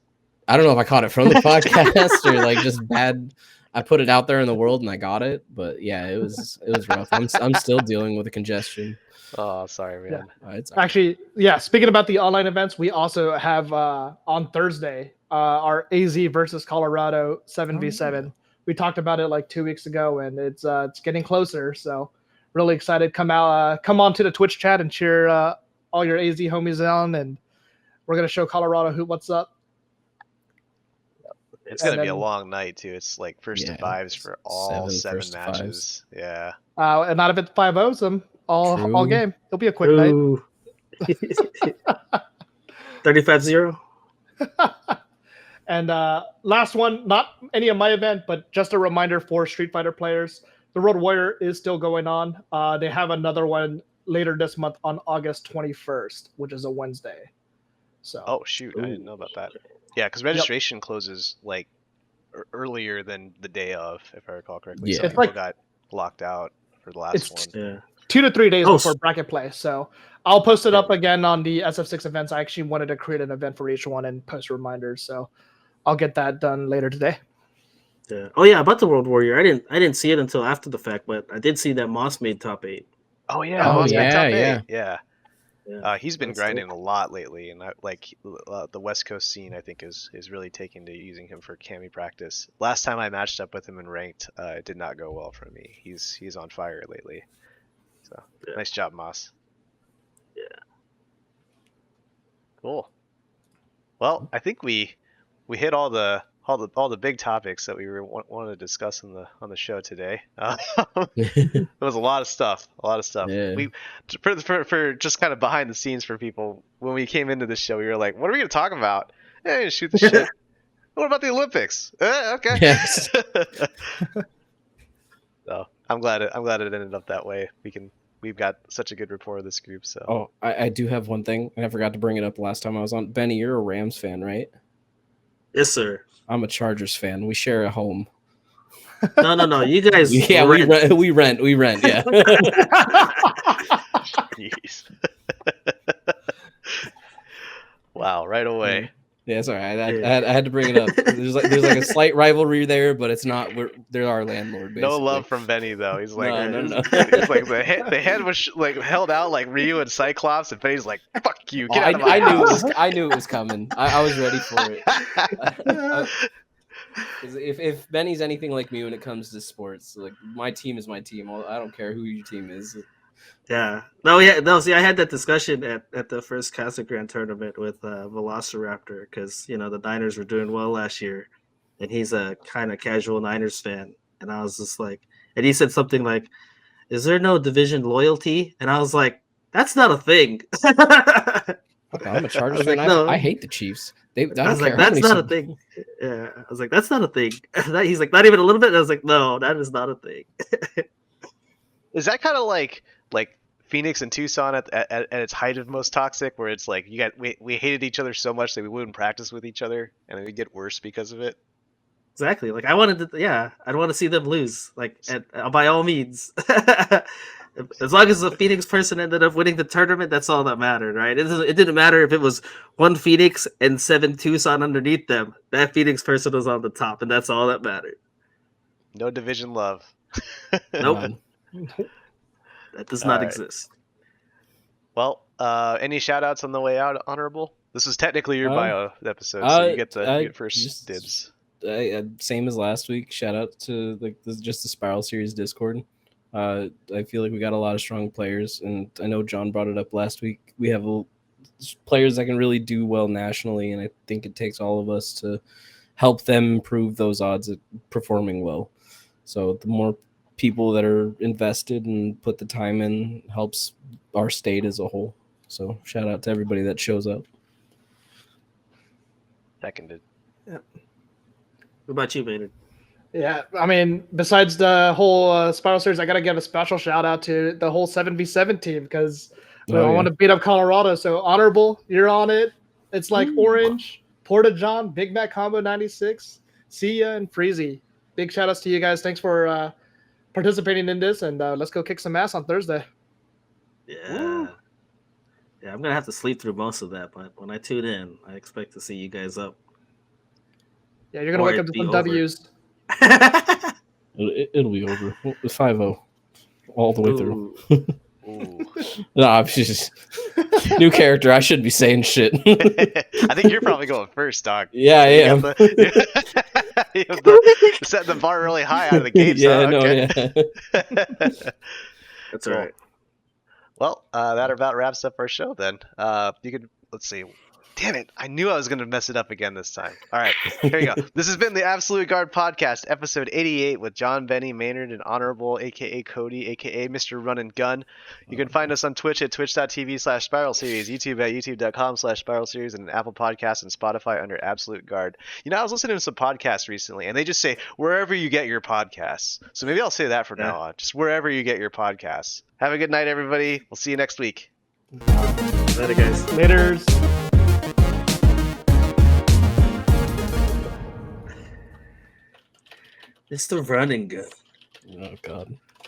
I don't know if I caught it from the podcast or like just bad. I put it out there in the world and I got it, but yeah, it was rough. I'm still dealing with a congestion. Oh, sorry, man. It's Actually, yeah. Speaking about the online events, we also have on Thursday our AZ versus Colorado 7v7. We talked about it like 2 weeks ago, and it's getting closer. So really excited. Come on to the Twitch chat and cheer all your AZ homies on, and we're gonna show Colorado what's up. It's gonna be a long night too. It's like first to fives for all 7 matches. Yeah. And not if it's 5-0 them all game. It'll be a quick night. 35-0. And last one, not any of my event, but just a reminder for Street Fighter players. The Road Warrior is still going on. They have another one later this month on August 21st, which is a Wednesday. So. Oh shoot, I didn't know about that. Yeah, because registration closes like earlier than the day of, if I recall correctly. Yeah. So people got locked out for the last one. Yeah. 2 to 3 days before bracket play. So I'll post it up again on the SF6 events. I actually wanted to create an event for each one and post reminders. So I'll get that done later today. Yeah. Oh yeah, about the World Warrior. I didn't see it until after the fact, but I did see that Moss made top 8. Oh yeah, Moss made top 8. Yeah. He's been grinding a lot lately, and the West Coast scene I think is really taking to using him for cami practice. Last time I matched up with him in ranked, it did not go well for me. He's on fire lately. So nice job, Moss. Yeah. Cool. Well, I think we hit all the big topics that we wanted to discuss on the show today. It was a lot of stuff. Yeah. We for just kind of behind the scenes for people, when we came into this show, we were like, "What are we going to talk about?" Hey, shoot the shit. What about the Olympics? Okay. Yes. So I'm glad it ended up that way. We've got such a good rapport with this group. So. Oh, I do have one thing, and I forgot to bring it up last time I was on. Benny, you're a Rams fan, right? Yes, sir. I'm a Chargers fan. We share a home. No. You guys. Yeah, rent. we rent. Yeah. Jeez. Wow! Right away. Yeah, sorry. I had to bring it up. There's like a slight rivalry there, but it's not. They're our landlord. Basically. No love from Benny though. He's like, no. It's like the head was like held out like Ryu and Cyclops, and Benny's like, "Fuck you, get out of my house." I knew it was coming. I was ready for it. If Benny's anything like me when it comes to sports, like my team is my team. I don't care who your team is. Yeah. No. See, I had that discussion at the first Casa Grande tournament with Velociraptor because the Niners were doing well last year, and he's a kind of casual Niners fan, and I was just like, and he said something like, "Is there no division loyalty?" And I was like, "That's not a thing." I'm a Chargers fan. No. I hate the Chiefs. I was like, "That's not a thing." Yeah, I was like, "That's not a thing." He's like, "Not even a little bit." And I was like, "No, that is not a thing." Is that kind of like Phoenix and Tucson at its height of most toxic, where it's like we hated each other so much that we wouldn't practice with each other, and it would get worse because of it? Exactly. Like I'd want to see them lose. Like by all means, as long as the Phoenix person ended up winning the tournament, that's all that mattered, right? It didn't matter if it was one Phoenix and 7 Tucson underneath them. That Phoenix person was on the top, and that's all that mattered. No division love. Nope. That does not exist. Well, any shout outs on the way out, Honorable? This is technically your bio episode, so you get first dibs. Same as last week. Shout out to just the Spiral Series Discord. I feel like we got a lot of strong players, and I know John brought it up last week. We have players that can really do well nationally, and I think it takes all of us to help them improve those odds at performing well. So the more people that are invested and put the time in helps our state as a whole. So shout out to everybody that shows up. Seconded. Yeah. What about you, Maynard? Yeah, I mean, besides the whole Spiral Series, I got to give a special shout out to the whole 7v7 team because I want to beat up Colorado. So, Honorable, you're on it. It's like Orange, Porta John, Big Mac Combo 96, Sia, and Freezy. Big shout outs to you guys. Thanks for participating in this, and let's go kick some ass on Thursday. Yeah. Woo. Yeah, I'm going to have to sleep through most of that, but when I tune in, I expect to see you guys up. Yeah, you're going to wake up to some W's. It'll be over. 5-0 all the way through. No, I'm just new character. I shouldn't be saying shit. I think you're probably going first, dog. Yeah, I am. Set the bar really high out of the gate. Yeah, That's all right. Well, that about wraps up our show then. Let's see. Damn it. I knew I was going to mess it up again this time. All right. Here you go. This has been the Absolute Guard Podcast, episode 88 with Jon, Benny, Maynard, and Honorable, a.k.a. Cody, a.k.a. Mr. Run and Gun. You can find us on Twitch at twitch.tv/Spiral Series, YouTube at youtube.com/Spiral Series, and Apple Podcasts and Spotify under Absolute Guard. You know, I was listening to some podcasts recently, and they just say, wherever you get your podcasts. So maybe I'll say that from now on. Just wherever you get your podcasts. Have a good night, everybody. We'll see you next week. Later, guys. Laters. It's the running gun. Oh, God.